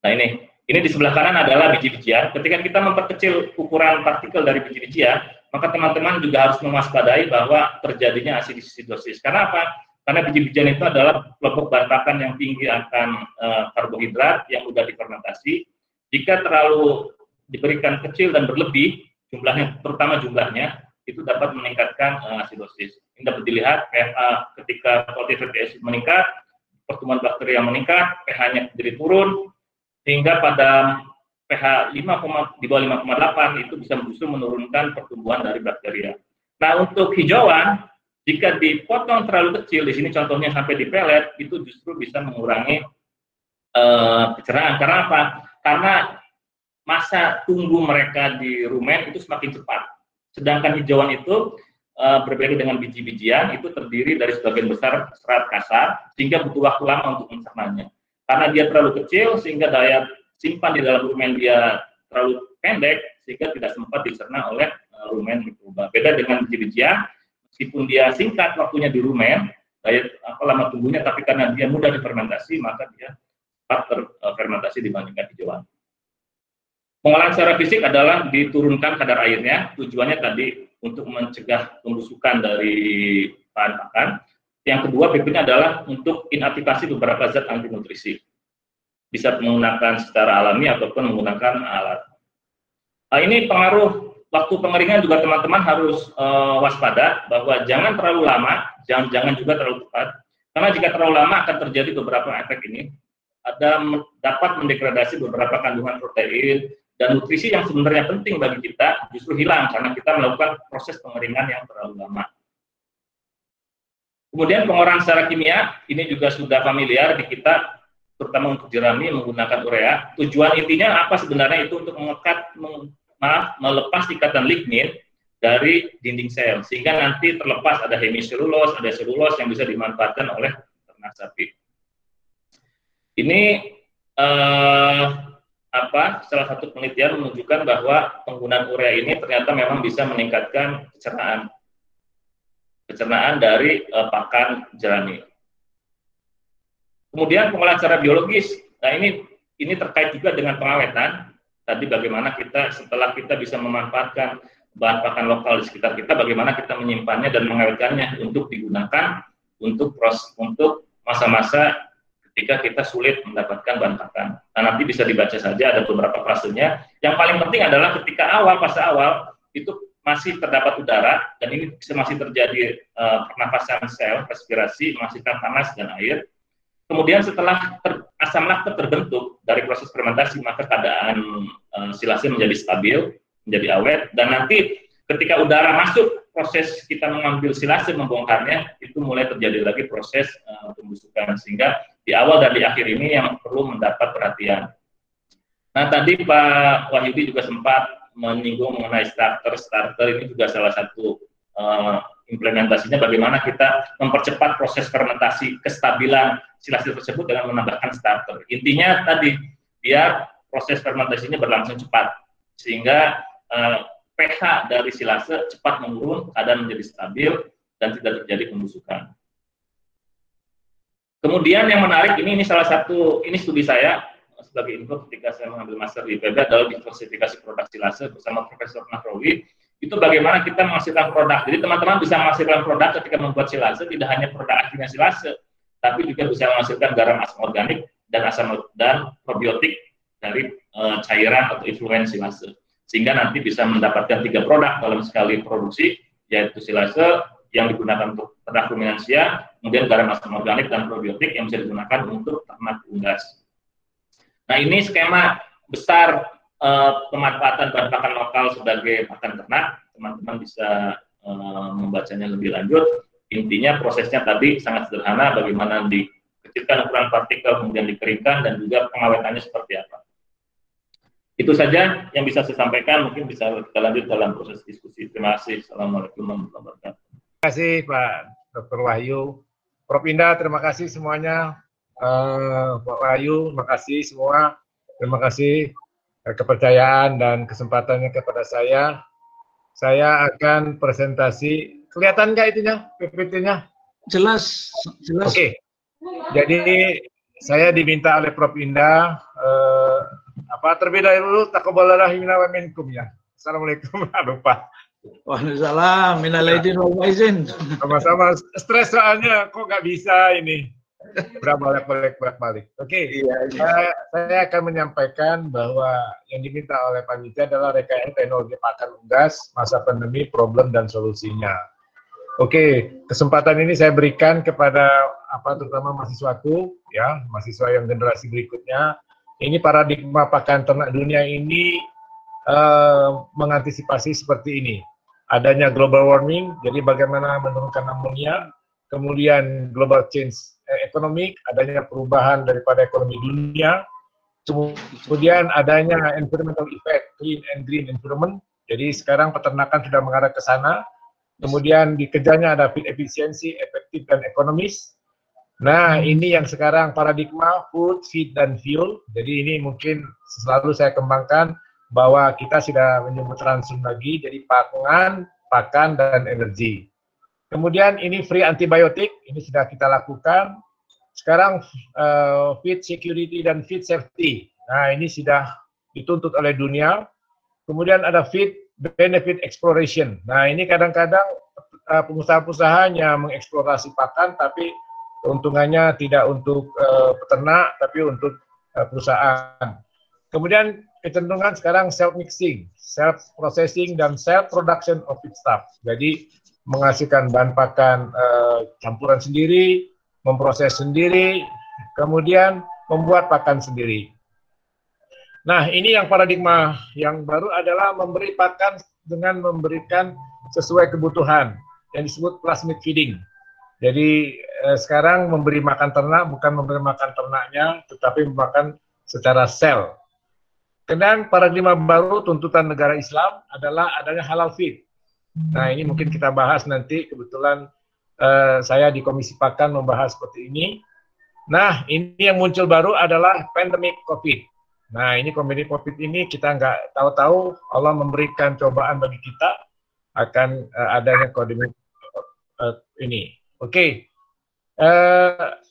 Nah, ini di sebelah kanan adalah biji-bijian. Ketika kita memperkecil ukuran partikel dari biji-bijian, maka teman-teman juga harus mewaspadai bahwa terjadinya asidosidosis. Karena apa? Karena biji-bijian itu adalah kelompok bahan pakan yang tinggi akan karbohidrat yang mudah difermentasi. Jika terlalu diberikan kecil dan berlebih jumlahnya, terutama jumlahnya, itu dapat meningkatkan asidosis. Ini dapat dilihat pH ketika positif fatty acid meningkat, pertumbuhan bakteri yang meningkat, pH-nya jadi turun, hingga pada pH di bawah 5,8 itu bisa justru menurunkan pertumbuhan dari bakteria. Nah, untuk hijauan, jika dipotong terlalu kecil, di sini contohnya sampai di pelet, itu justru bisa mengurangi pencernaan. Karena apa? Karena masa tunggu mereka di rumen itu semakin cepat. Sedangkan hijauan itu berbeda dengan biji-bijian, itu terdiri dari sebagian besar serat kasar, sehingga butuh waktu lama untuk mencernanya. Karena dia terlalu kecil, sehingga daya simpan di dalam rumen dia terlalu pendek, sehingga tidak sempat dicerna oleh rumen mikroba. Beda dengan biji-bijian, meskipun dia singkat waktunya di rumen, daya lama tunggunya, tapi karena dia mudah difermentasi, maka dia cepat terfermentasi dibandingkan hijauan. Pengolahan secara fisik adalah diturunkan kadar airnya, tujuannya tadi untuk mencegah pembusukan dari bahan pakan. Yang kedua, berikutnya adalah untuk inaktivasi beberapa zat anti nutrisi. Bisa menggunakan secara alami ataupun menggunakan alat. Ini pengaruh waktu pengeringan juga teman-teman harus waspada bahwa jangan terlalu lama, jangan juga terlalu cepat. Karena jika terlalu lama akan terjadi beberapa efek ini. dapat mendegradasi beberapa kandungan protein dan nutrisi yang sebenarnya penting bagi kita justru hilang karena kita melakukan proses pengeringan yang terlalu lama. Kemudian pengolahan secara kimia ini juga sudah familiar di kita, terutama untuk jerami menggunakan urea. Tujuan intinya apa sebenarnya? Itu untuk melepas ikatan lignin dari dinding sel sehingga nanti terlepas ada hemiselulos, ada selulos yang bisa dimanfaatkan oleh ternak sapi. Ini salah satu penelitian menunjukkan bahwa penggunaan urea ini ternyata memang bisa meningkatkan pencernaan dari pakan jerami. Kemudian pengolahan secara biologis. Nah, ini terkait juga dengan pengawetan. Tadi bagaimana kita setelah kita bisa memanfaatkan bahan pakan lokal di sekitar kita, bagaimana kita menyimpannya dan mengawetkannya untuk digunakan untuk masa-masa ketika kita sulit mendapatkan bahan pakan. Nah, nanti bisa dibaca saja ada beberapa fasenya. Yang paling penting adalah ketika fase awal itu masih terdapat udara dan ini masih terjadi pernapasan sel, respirasi, menghasilkan panas dan air. Kemudian setelah asam laktat terbentuk dari proses fermentasi, maka keadaan silase menjadi stabil, menjadi awet, dan nanti ketika udara masuk, proses kita mengambil silase, membongkarnya, itu mulai terjadi lagi proses pembusukan, sehingga di awal dan di akhir ini yang perlu mendapat perhatian. Nah, tadi Pak Wahyudi juga sempat menyinggung mengenai starter ini juga salah satu implementasinya bagaimana kita mempercepat proses fermentasi kestabilan silase tersebut dengan menambahkan starter. Intinya tadi biar proses fermentasinya berlangsung cepat sehingga pH dari silase cepat menurun, keadaan menjadi stabil dan tidak terjadi pembusukan. Kemudian yang menarik ini salah satu studi saya sebagai info ketika saya mengambil master di IPB adalah diversifikasi produk silase bersama Profesor Nahrawi. Itu bagaimana kita menghasilkan produk. Jadi teman-teman bisa menghasilkan produk ketika membuat silase, tidak hanya produk akhirnya silase, tapi juga bisa menghasilkan garam asam organik dan probiotik dari cairan atau influent silase. Sehingga nanti bisa mendapatkan 3 produk dalam sekali produksi, yaitu silase yang digunakan untuk ternak ruminansia, kemudian garam asam organik dan probiotik yang bisa digunakan untuk ternak unggas. Nah, ini skema besar pemanfaatan bahan pakan lokal sebagai pakan ternak. Teman-teman bisa membacanya lebih lanjut. Intinya prosesnya tadi sangat sederhana, bagaimana dikecilkan ukuran partikel, kemudian dikeringkan, dan juga pengawetannya seperti apa. Itu saja yang bisa saya sampaikan, mungkin bisa kita lanjut dalam proses diskusi. Terima kasih. Assalamualaikum warahmatullahi wabarakatuh. Terima kasih Pak Dr. Wahyu. Prof. Indah, terima kasih semuanya. Pak Wahyu, terima kasih semua. Terima kasih kepercayaan dan kesempatannya kepada saya. Saya akan presentasi. Kelihatan nggak itunya, PPT-nya? Jelas. Oke. Jadi saya diminta oleh Prof. Indah terlebih dahulu taqabbalallahu minna wa minkum ya. Assalamualaikum. Lupa. Waalaikumsalam. Minal aidin wal faizin. Sama-sama. Stres soalnya kok nggak bisa ini. Bolak-balik. Oke. Saya akan menyampaikan bahwa yang diminta oleh panitia adalah rekayasa teknologi pakan unggas masa pandemi, problem dan solusinya. Oke, kesempatan ini saya berikan kepada terutama mahasiswaku, ya, mahasiswa yang generasi berikutnya. Ini paradigma pakan ternak dunia ini mengantisipasi seperti ini. Adanya global warming, jadi bagaimana menurunkan amonia, kemudian global change ekonomi, adanya perubahan daripada ekonomi dunia, kemudian adanya environmental effect, clean and green environment, jadi sekarang peternakan sudah mengarah ke sana, kemudian dikejarnya ada feed efisiensi, efektif dan ekonomis. Nah, ini yang sekarang paradigma food, feed, dan fuel. Jadi ini mungkin selalu saya kembangkan bahwa kita sudah menyebut transum lagi, jadi pangan, pakan, dan energi. Kemudian ini free antibiotik, ini sudah kita lakukan. Sekarang feed security dan feed safety. Nah, ini sudah dituntut oleh dunia. Kemudian ada feed benefit exploration. Nah, ini kadang-kadang pengusaha-pengusaha hanya mengeksplorasi pakan, tapi keuntungannya tidak untuk peternak, tapi untuk perusahaan. Kemudian kecenderungan sekarang self-mixing, self-processing, dan self-production of feedstuff. Jadi menghasilkan bahan pakan campuran sendiri, memproses sendiri, kemudian membuat pakan sendiri. Nah, ini yang paradigma yang baru adalah memberi pakan dengan memberikan sesuai kebutuhan yang disebut plasmid feeding. Jadi sekarang memberi makan ternak bukan memberi makan ternaknya, tetapi makan secara sel. Kemudian paradigma baru tuntutan negara Islam adalah adanya halal feed. Nah, ini mungkin kita bahas nanti, kebetulan saya di Komisi Pakan membahas seperti ini. Nah, ini yang muncul baru adalah pandemic COVID. Nah, ini pandemic COVID ini kita nggak tahu-tahu Allah memberikan cobaan bagi kita akan adanya pandemic ini. Oke.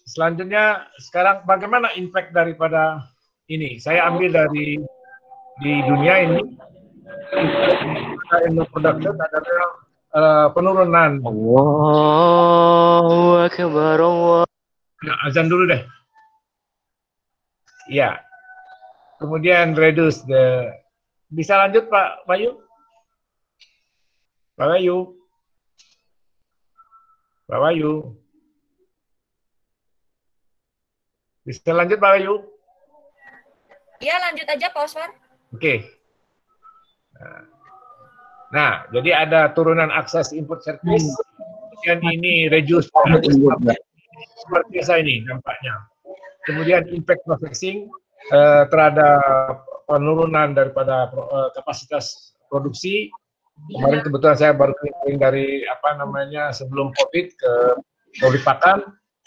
Selanjutnya sekarang bagaimana impact daripada ini? Saya ambil dari di dunia ini ilmu production adalah penurunan. Allahu Akbar. Ya, azan dulu deh. Ya. Kemudian reduce the. Bisa lanjut Pak Bayu? Pak Bayu. Pak Bayu. Bisa lanjut Pak Bayu? Iya, lanjut aja Pak Osman. Oke. Nah, jadi ada turunan akses input service, kemudian ini reduce seperti biasa ini dampaknya. Kemudian impact processing terhadap penurunan daripada kapasitas produksi. Kemarin kebetulan saya baru keliling dari sebelum COVID ke COVID pakan,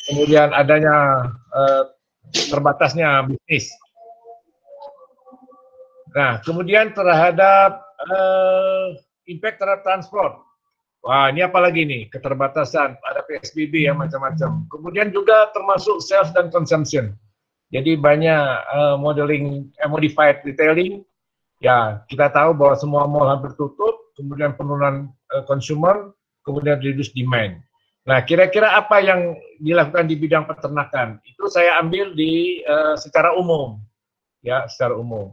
kemudian adanya terbatasnya bisnis. Nah, kemudian terhadap impact terhadap transport. Wah, ini apa lagi nih? Keterbatasan, ada PSBB yang macam-macam. Kemudian juga termasuk sales dan consumption. Jadi banyak modeling, modified retailing. Ya, kita tahu bahwa semua mall hampir tutup, kemudian penurunan consumer, kemudian reduce demand. Nah, kira-kira apa yang dilakukan di bidang peternakan? Itu saya ambil di secara umum. Ya, secara umum.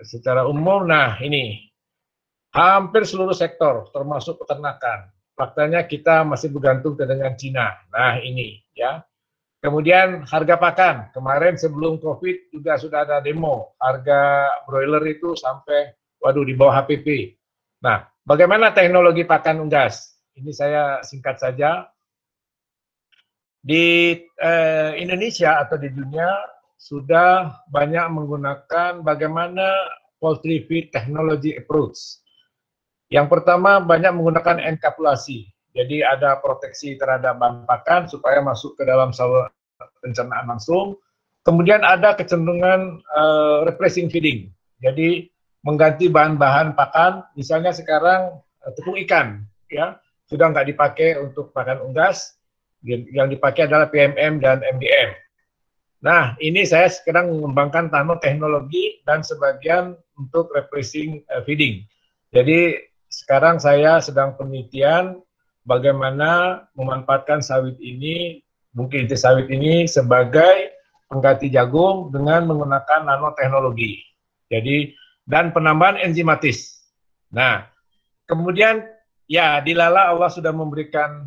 Secara umum, nah ini hampir seluruh sektor, termasuk peternakan. Faktanya kita masih bergantung dengan Cina. Nah ini ya. Kemudian harga pakan, kemarin sebelum COVID juga sudah ada demo, harga broiler itu sampai, di bawah HPP. Nah, bagaimana teknologi pakan unggas? Ini saya singkat saja. Di Indonesia atau di dunia sudah banyak menggunakan bagaimana poultry feed technology approach. Yang pertama banyak menggunakan enkapsulasi. Jadi ada proteksi terhadap bahan pakan supaya masuk ke dalam saluran pencernaan langsung. Kemudian ada kecenderungan replacing feeding. Jadi mengganti bahan-bahan pakan, misalnya sekarang tepung ikan, ya sudah nggak dipakai untuk pakan unggas, yang dipakai adalah PMM dan MDM. Nah, ini saya sekarang mengembangkan teknologi dan sebagian untuk replacing feeding. Jadi sekarang saya sedang penelitian bagaimana memanfaatkan sawit ini, mungkin sawit ini sebagai pengganti jagung dengan menggunakan nanoteknologi. Jadi dan penambahan enzimatis. Nah, kemudian ya dilala Allah sudah memberikan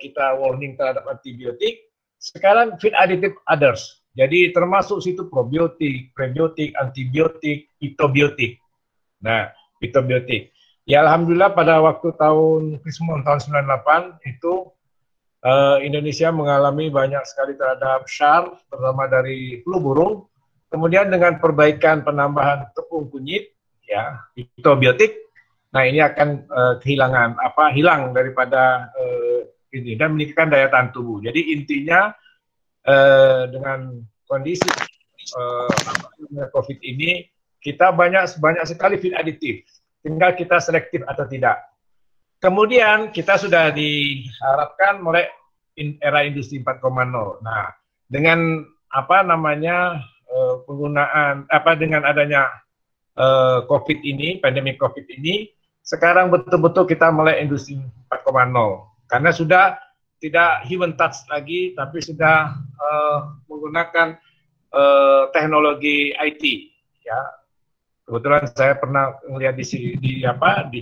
kita warning terhadap antibiotik. Sekarang feed additive others. Jadi termasuk situ probiotik, prebiotik, antibiotik, fitobiotik. Nah, fitobiotik. Ya alhamdulillah pada waktu tahun 98 itu Indonesia mengalami banyak sekali terhadap SARS, terutama dari flu burung. Kemudian dengan perbaikan penambahan tepung kunyit, ya fitobiotik, nah ini akan hilang daripada ini dan meningkatkan daya tahan tubuh. Jadi intinya dengan kondisi COVID ini kita banyak sekali feed additif. Tinggal kita selektif atau tidak. Kemudian kita sudah diharapkan mulai era industri 4.0. Nah, dengan penggunaan dengan adanya COVID ini, pandemi COVID ini, sekarang betul-betul kita mulai industri 4.0. Karena sudah tidak human touch lagi, tapi sudah menggunakan teknologi IT. Ya, kebetulan saya pernah melihat di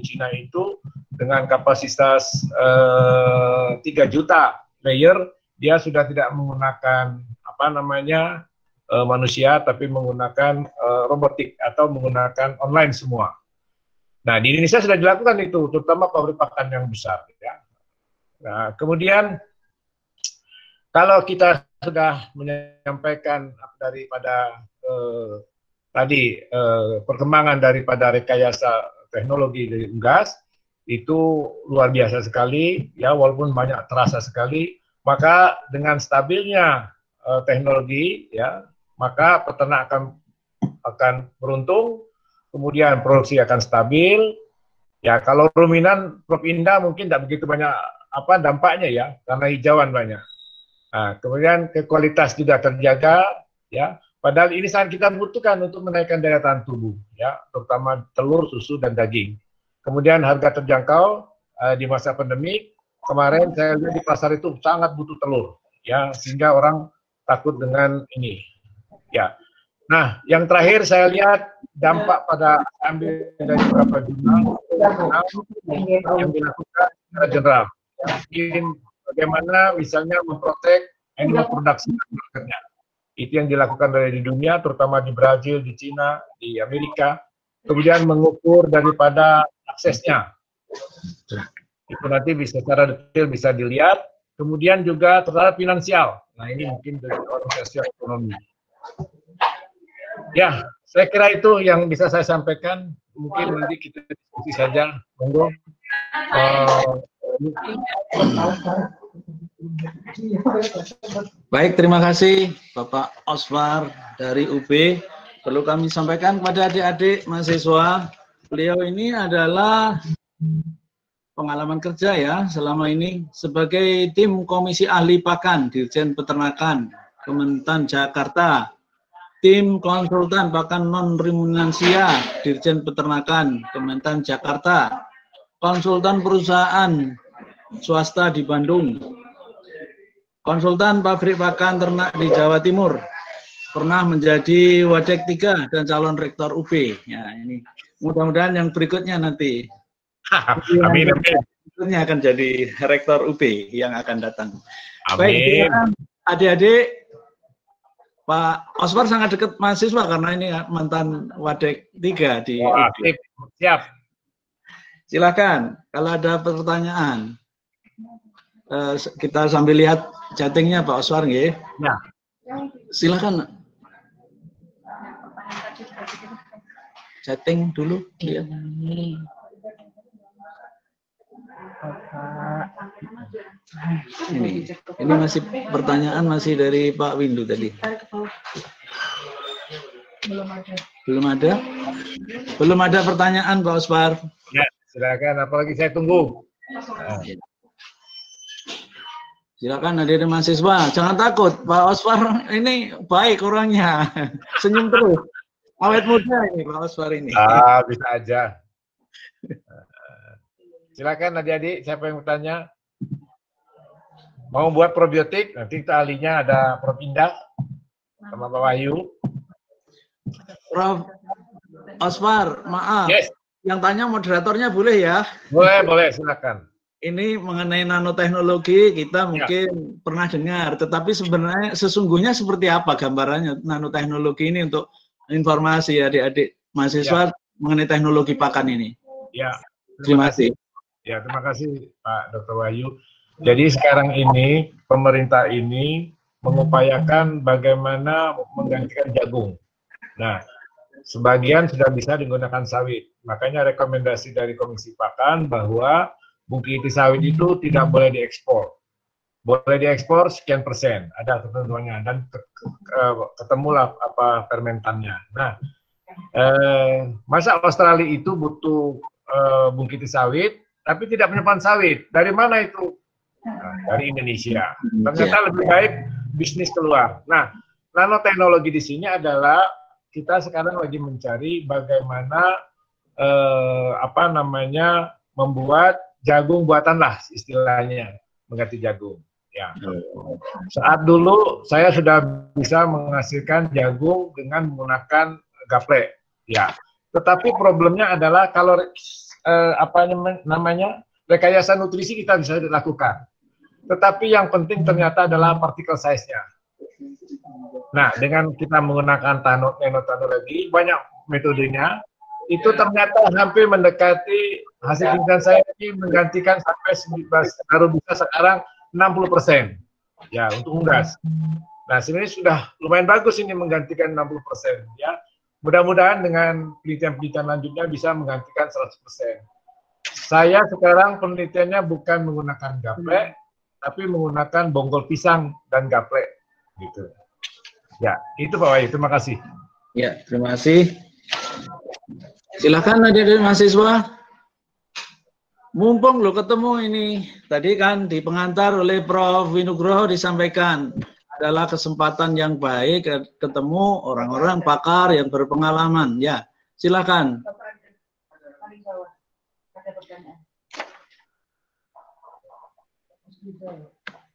Cina itu dengan kapasitas 3 juta layer, dia sudah tidak menggunakan manusia, tapi menggunakan robotik atau menggunakan online semua. Nah, di Indonesia sudah dilakukan itu, terutama pabrik pakan yang besar. Ya. Nah, kemudian kalau kita sudah menyampaikan daripada perkembangan daripada rekayasa teknologi dari unggas, itu luar biasa sekali, ya, walaupun banyak terasa sekali. Maka dengan stabilnya teknologi, ya, maka peternak akan beruntung. Kemudian produksi akan stabil. Ya, kalau ruminan Prof Indah mungkin tidak begitu banyak dampaknya, ya, karena hijauan banyak. Nah, kemudian kualitas juga terjaga, ya. Padahal ini sangat kita butuhkan untuk menaikkan daya tahan tubuh, ya, terutama telur, susu, dan daging. Kemudian harga terjangkau di masa pandemi. Kemarin saya lihat di pasar itu sangat butuh telur, ya, sehingga orang takut dengan ini, ya. Nah, yang terakhir saya lihat dampak pada ambil dari beberapa jurnal yang dilakukan secara general. Mungkin bagaimana misalnya memprotek animal production marketnya. Itu yang dilakukan dari di dunia, terutama di Brazil, di Cina, di Amerika. Kemudian mengukur daripada aksesnya. Itu nanti bisa secara detail bisa dilihat. Kemudian juga terhadap finansial. Nah, ini mungkin dari organisasi ekonomi. Ya, saya kira itu yang bisa saya sampaikan. Mungkin nanti kita diskusi saja. Monggo. Baik, terima kasih Bapak Osvar dari UB. Perlu kami sampaikan kepada adik-adik mahasiswa, beliau ini adalah pengalaman kerja, ya, selama ini sebagai tim Komisi Ahli Pakan Dirjen Peternakan Kementan Jakarta, tim konsultan pakan non-ruminansia Dirjen Peternakan Kementan Jakarta, konsultan perusahaan swasta di Bandung, konsultan pabrik pakan ternak di Jawa Timur, pernah menjadi Wadek 3 dan calon rektor UB. Ya, ini mudah-mudahan yang berikutnya nanti. Amin, amin. Berikutnya akan jadi rektor UB yang akan datang. Amin. Baik, adik-adik, Pak Osvar sangat dekat mahasiswa karena ini mantan Wadek 3 di UB. Siap. Silakan, kalau ada pertanyaan. Kita sambil lihat chattingnya Pak Osvar, nggih. Ya. Silakan. Chatting dulu, lihat. Ini masih pertanyaan masih dari Pak Windu tadi. Belum ada? Belum ada pertanyaan Pak Osvar. Ya, silakan. Apalagi saya tunggu. Silakan adik-adik mahasiswa, jangan takut. Pak Osvar ini baik orangnya, senyum terus. Awet muda ini Pak Osvar ini. Bisa aja. Silakan adik-adik, siapa yang bertanya? Mau buat probiotik? Nanti kita ahlinya ada Prof Indah sama Pak Wahyu. Prof Osvar, maaf. Yes. Yang tanya moderatornya boleh ya? Boleh, silakan. Ini mengenai nanoteknologi kita mungkin pernah dengar, tetapi sebenarnya sesungguhnya seperti apa gambarannya nanoteknologi ini untuk informasi adik-adik mahasiswa mengenai teknologi pakan ini? Ya. Terima kasih. Ya, terima kasih Pak Dr. Wahyu. Jadi sekarang ini pemerintah ini mengupayakan bagaimana menggantikan jagung. Nah, sebagian sudah bisa digunakan sawit. Makanya rekomendasi dari Komisi Pakan bahwa bungkiti sawit itu tidak boleh diekspor. Boleh diekspor sekian persen, ada ketentuannya dan ketemulah apa fermentannya. Nah, masa Australia itu butuh bungkiti sawit, tapi tidak menyimpan sawit. Dari mana itu? Nah, dari Indonesia. Ternyata lebih baik bisnis keluar. Nah, nanoteknologi di sini adalah kita sekarang lagi mencari bagaimana membuat jagung buatan lah istilahnya, mengganti jagung. Ya. Saat dulu saya sudah bisa menghasilkan jagung dengan menggunakan gaplek. Ya. Tetapi problemnya adalah kalau rekayasa nutrisi kita bisa dilakukan. Tetapi yang penting ternyata adalah partikel size-nya. Nah, dengan kita menggunakan nanoteknologi, banyak metodenya, itu ternyata hampir mendekati hasil penelitian saya ini menggantikan sampai 19, baru bisa sekarang 60%. Ya, untuk unggas. Nah, sebenarnya sudah lumayan bagus ini menggantikan 60%. Ya, mudah-mudahan dengan penelitian-penelitian lanjutnya bisa menggantikan 100%. Saya sekarang penelitiannya bukan menggunakan gaplek, tapi menggunakan bonggol pisang dan gaplek. Gitu. Ya, itu Pak Wahyu. Terima kasih. Ya, terima kasih. Silakan adik-adik mahasiswa. Mumpung lo ketemu ini, tadi kan di pengantar oleh Prof. Winugroho disampaikan adalah kesempatan yang baik ketemu orang-orang pakar yang berpengalaman. Ya, silakan.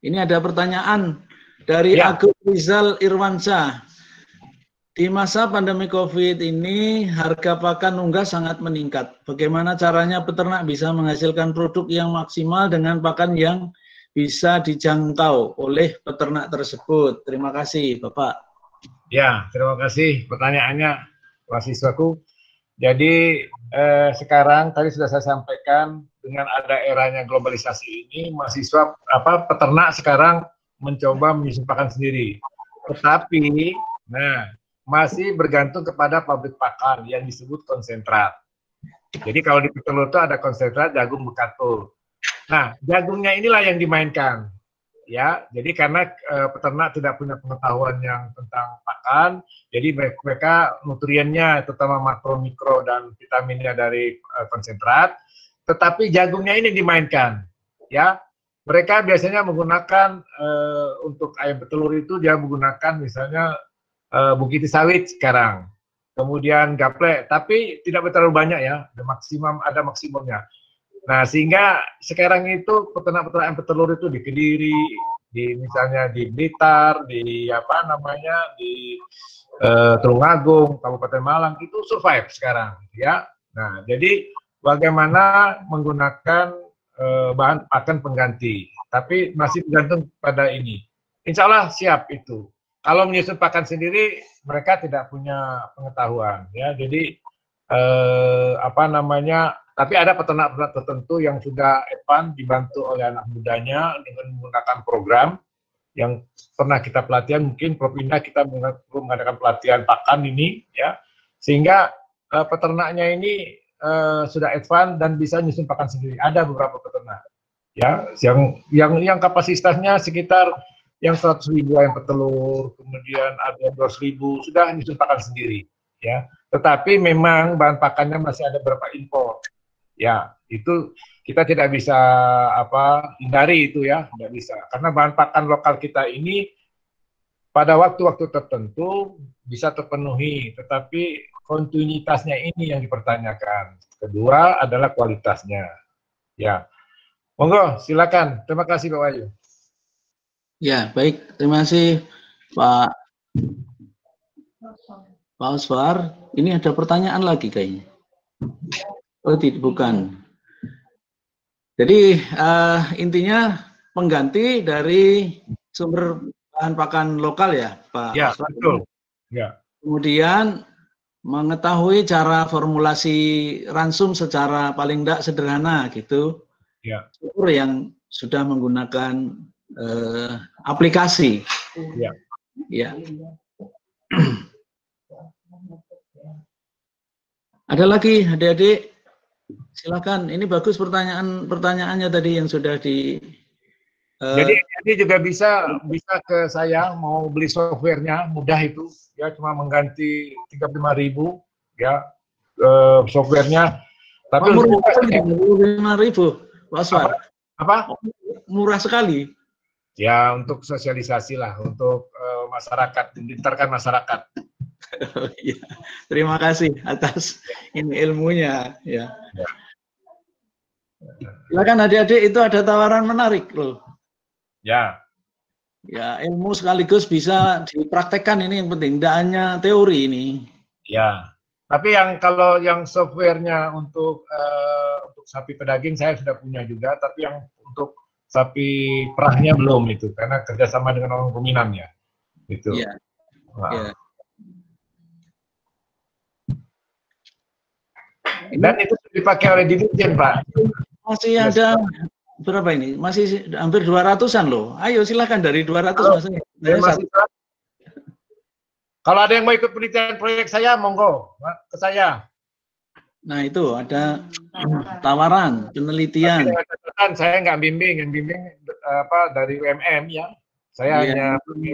Ini ada pertanyaan dari Agus Rizal Irwansyah. Di masa pandemi COVID ini, harga pakan unggas sangat meningkat. Bagaimana caranya peternak bisa menghasilkan produk yang maksimal dengan pakan yang bisa dijangkau oleh peternak tersebut? Terima kasih, Bapak. Ya, terima kasih pertanyaannya, mahasiswaku. Jadi, sekarang tadi sudah saya sampaikan, dengan ada eranya globalisasi ini, mahasiswa peternak sekarang mencoba menyusun pakan sendiri. Tetapi, masih bergantung kepada pabrik pakan yang disebut konsentrat. Jadi kalau di petelur itu ada konsentrat jagung bekatul. Nah, jagungnya inilah yang dimainkan. Ya, jadi karena peternak tidak punya pengetahuan yang tentang pakan, jadi mereka nutriennya terutama makro, mikro dan vitaminnya dari konsentrat, tetapi jagungnya ini dimainkan. Ya, mereka biasanya menggunakan untuk ayam petelur itu dia menggunakan misalnya bukit sawit sekarang, kemudian gaplek, tapi tidak terlalu banyak ya, ada maksimumnya. Nah, sehingga sekarang itu peternak-peternak ayam petelur itu di Kediri, misalnya di Blitar, di Tulungagung, Kabupaten Malang itu survive sekarang, ya. Nah, jadi bagaimana menggunakan bahan pakan pengganti, tapi masih tergantung pada ini. Insya Allah siap itu. Kalau menyusun pakan sendiri, mereka tidak punya pengetahuan, ya. Jadi tapi ada peternak-peternak tertentu yang sudah advance dibantu oleh anak mudanya dengan menggunakan program yang pernah kita pelatihan. Mungkin Prof. Indah kita perlu mengadakan pelatihan pakan ini, ya, sehingga peternaknya ini sudah advance dan bisa menyusun pakan sendiri. Ada beberapa peternak, ya, yang kapasitasnya sekitar yang 100.000 ayam petelur, kemudian ada 200.000 sudah nyusun pakan sendiri, ya. Tetapi memang bahan pakannya masih ada beberapa impor, ya. Itu kita tidak bisa hindari itu, ya, tidak bisa. Karena bahan pakan lokal kita ini pada waktu-waktu tertentu bisa terpenuhi, tetapi kontinuitasnya ini yang dipertanyakan. Kedua adalah kualitasnya, ya. Monggo, silakan. Terima kasih Pak Wahyu. Ya, baik. Terima kasih, Pak Oswar. Ini ada pertanyaan lagi kayaknya. Oh, tidak, bukan. Jadi, intinya pengganti dari sumber bahan pakan lokal ya, Pak Ya, Oswar. betul. Ya. Kemudian, mengetahui cara formulasi ransum secara paling tidak sederhana, gitu. Ya. Syukur yang sudah menggunakan aplikasi. Ya. Ya. Ada lagi adik-adik? Silakan. Ini bagus pertanyaannya tadi yang sudah di. Jadi juga bisa ke saya mau beli softwarenya, mudah itu, ya, cuma mengganti 35.000, ya, softwarenya. Tapi murah 35.000, Pak. Apa? Murah sekali. Ya, untuk sosialisasi lah, untuk masyarakat, pintarkan masyarakat. Ya, terima kasih atas ini ilmunya. Ya. Silakan adik-adik, itu ada tawaran menarik loh. Ya. Ya, ilmu sekaligus bisa dipraktekkan, ini yang penting, tidak hanya teori ini. Ya. Tapi kalau yang softwarenya untuk sapi pedaging saya sudah punya juga, tapi yang untuk sapi perahnya belum itu, karena kerjasama dengan orang Ruminan ya. Gitu. Iya. Nah. Iya. Dan itu dipakai oleh dirjen, Pak. Masih ada berapa ini? Masih hampir 200-an loh. Ayo silakan dari 200 Mas. Kalau ada yang mau ikut penelitian proyek saya, monggo ke saya. Nah itu ada tawaran penelitian. Saya nggak bimbing, yang bimbing apa dari UMM ya. Saya hanya bimbing.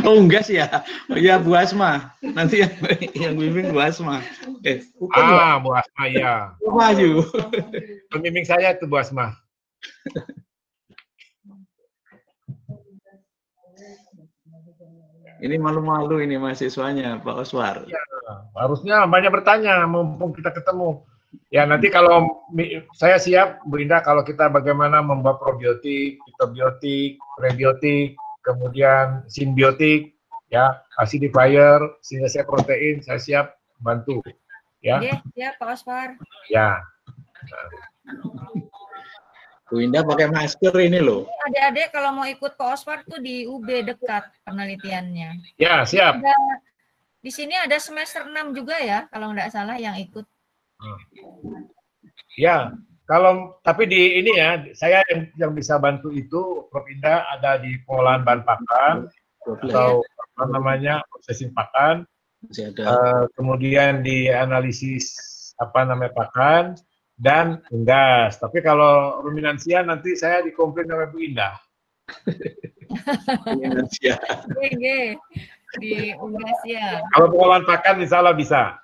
Oh enggak sih ya. Oh, ya Bu Asma. Nanti yang bimbing Bu Asma. Bu Asma ya. Wahyu. Pembimbing saya itu Bu Asma. Ini malu-malu ini mahasiswanya Pak Oswar. Ya, harusnya banyak bertanya mumpung kita ketemu. Ya nanti kalau saya siap Bu Indah kalau kita bagaimana membuat probiotik, fitobiotik, prebiotik, kemudian simbiotik, ya acidifier, sintesis protein, saya siap bantu. Ya. Ya Pak Oswar. Ya. Bu Indah pakai masker ini loh. Adik-adik kalau mau ikut Pak Oswar tuh di UB dekat penelitiannya. Ya siap. Di sini ada semester 6 juga ya kalau nggak salah yang ikut. Ya, kalau tapi di ini ya, saya yang bisa bantu itu Prof Indah ada di pengolahan bahan pakan atau apa namanya processing pakan, kemudian di analisis apa namanya pakan dan unggas. Tapi kalau ruminansia nanti saya dikomplain oleh Bu Indah. Ruminansia. Di unggas ya. Kalau pengolahan pakan insya Allah bisa.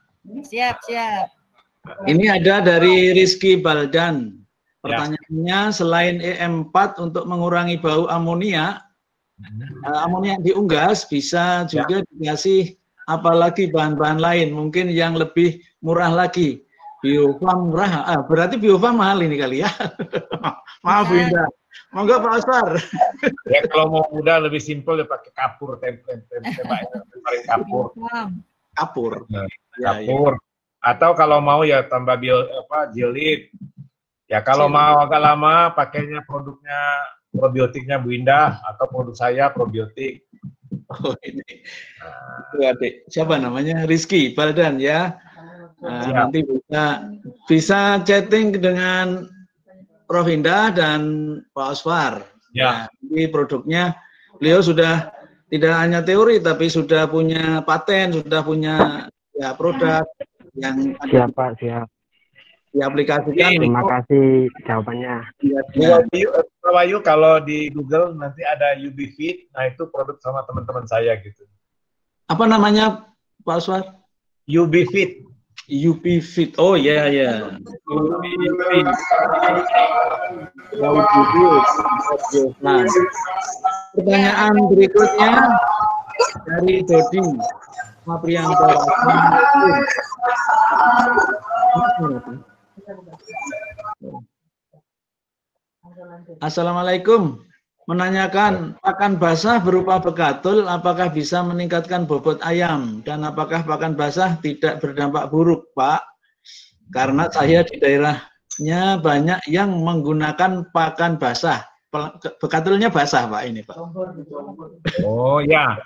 Siap. Ini ada dari Rizky Baldan. Pertanyaannya, selain EM4 untuk mengurangi bau amonia, amonia diunggas bisa juga dikasih apalagi bahan-bahan lain, mungkin yang lebih murah lagi. Biofarm murah, berarti Biofarm mahal ini kali ya. Maaf Bu Indah. Monggo Pak Oswar. Ya kalau mau mudah lebih simpel ya pakai kapur, tempe kapur. Kapur. Kapur. Atau kalau mau ya tambah jilid. Ya kalau mau agak lama pakainya produknya probiotiknya Bu Indah atau produk saya probiotik. Oh ini. Itu adik. Siapa namanya? Rizky Baldan ya. Nanti bisa chatting dengan Prof Indah dan Pak Oswar. Ya. Jadi produknya beliau sudah tidak hanya teori tapi sudah punya paten, sudah punya ya produk yang siap Pak, siap. Diaplikasikan. Terima kasih jawabannya. Pak Wahyu kalau di Google nanti ada UB Fit, nah itu produk sama teman-teman saya gitu. Apa namanya Pak Oswar? UB Fit. UB Fit. Oh ya ya. UB Fit. Nah, pertanyaan berikutnya dari Dodi Maprianto. Assalamualaikum. Menanyakan pakan basah berupa bekatul apakah bisa meningkatkan bobot ayam dan apakah pakan basah tidak berdampak buruk, Pak? Karena saya di daerahnya banyak yang menggunakan pakan basah. Bekatulnya basah, Pak, ini, Pak. Oh ya.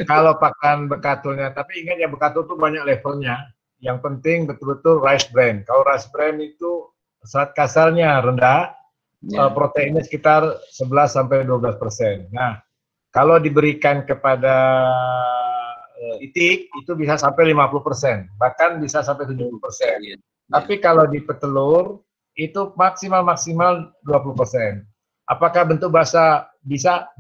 Kalau pakan bekatulnya, tapi ingat ya bekatul itu banyak levelnya. Yang penting betul-betul rice bran. Kalau rice bran itu serat kasarnya rendah, proteinnya sekitar 11-12%. Nah, kalau diberikan kepada itik itu bisa sampai 50%, bahkan bisa sampai 70%. Tapi kalau di petelur itu maksimal 20%. Apakah bentuk basah? Bisa,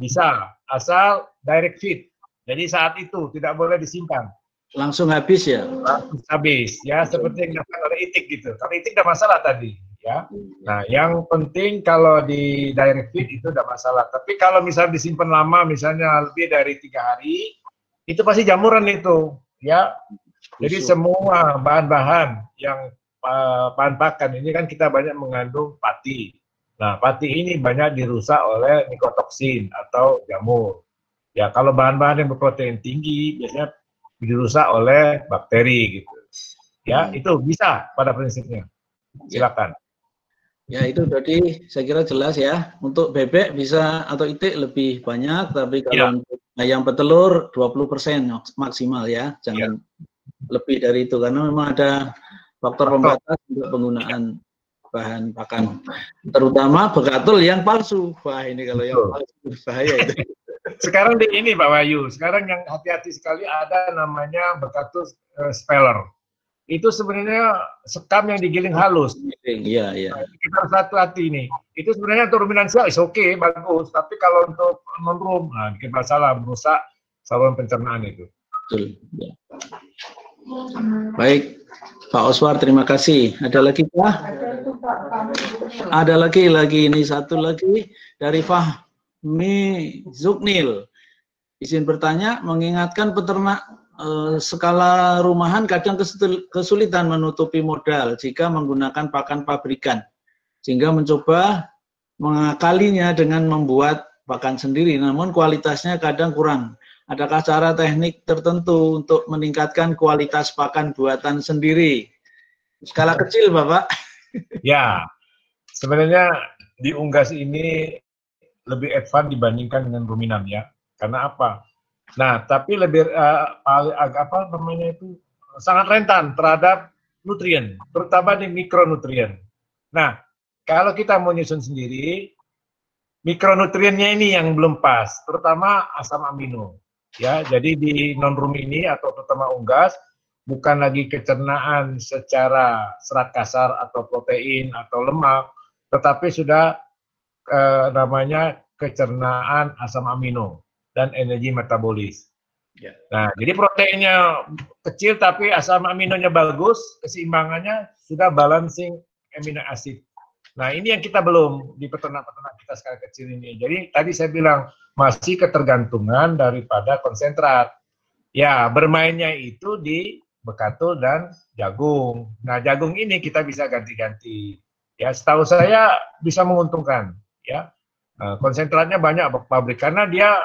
asal direct feed. Jadi saat itu tidak boleh disimpan. Langsung habis ya? Langsung habis, ya seperti yang dilakukan oleh itik gitu. Kalau itik tidak masalah tadi, ya. Nah, yang penting kalau di direct feed itu tidak masalah. Tapi kalau misalnya disimpan lama, misalnya lebih dari 3 hari, itu pasti jamuran itu, ya. Jadi semua bahan-bahan yang bahan pakan ini kan kita banyak mengandung pati. Nah, pati ini banyak dirusak oleh mikotoksin atau jamur. Ya, kalau bahan-bahan yang berprotein tinggi biasanya dirusak oleh bakteri gitu. Ya, itu bisa pada prinsipnya. Silakan. Ya itu jadi saya kira jelas ya. Untuk bebek bisa atau itik lebih banyak, tapi kalau untuk ayam petelur 20% maksimal ya, jangan lebih dari itu karena memang ada faktor pembatas untuk penggunaan bahan pakan, terutama bekatul yang palsu. Wah ini kalau yang palsu bahaya itu. Sekarang di ini Pak Wahyu, sekarang yang hati-hati sekali ada namanya bekatul speller. Itu sebenarnya sekam yang digiling halus. Iya, iya. Kita harus hati-hati ini. Itu sebenarnya untuk ruminansia oke, bagus. Tapi kalau untuk non-rum, bikin masalah, merusak saluran pencernaan itu. Betul. Ya. Baik, Pak Oswar, terima kasih. Ada lagi Pak? Ada lagi ini satu lagi dari Fahmi Zuknil. Izin bertanya, mengingatkan peternak skala rumahan kadang kesulitan menutupi modal jika menggunakan pakan pabrikan, sehingga mencoba mengakalinya dengan membuat pakan sendiri, namun kualitasnya kadang kurang. Adakah cara teknik tertentu untuk meningkatkan kualitas pakan buatan sendiri? Skala kecil, Bapak. Ya, sebenarnya di unggas ini lebih advance dibandingkan dengan ruminan ya. Karena apa? Nah, tapi lebih sangat rentan terhadap nutrien, terutama di mikronutrien. Nah, kalau kita mau nyusun sendiri, mikronutriennya ini yang belum pas, terutama asam amino. Ya, jadi di non-rum ini atau terutama unggas bukan lagi kecernaan secara serat kasar atau protein atau lemak, tetapi sudah namanya kecernaan asam amino dan energi metabolis. Ya. Nah, jadi proteinnya kecil tapi asam aminonya bagus, keseimbangannya sudah balancing amino acid. Nah, ini yang kita belum di peternak-peternak kita skala kecil ini. Jadi tadi saya bilang masih ketergantungan daripada konsentrat. Ya, bermainnya itu di bekatul dan jagung. Nah, jagung ini kita bisa ganti-ganti. Ya, setahu saya bisa menguntungkan. Ya, konsentratnya banyak pabrik karena dia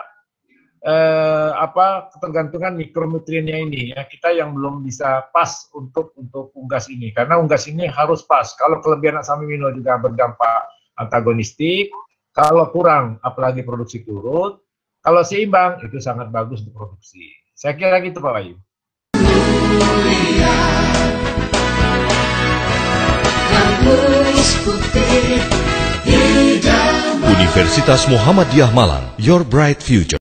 ketergantungan mikronutriennya ini ya, kita yang belum bisa pas untuk unggas ini karena unggas ini harus pas. Kalau kelebihan asam amino juga berdampak antagonistik, kalau kurang apalagi produksi turun, kalau seimbang itu sangat bagus untuk produksi. Saya kira gitu Pak Wahyu. Universitas Muhammadiyah Malang, your bright future.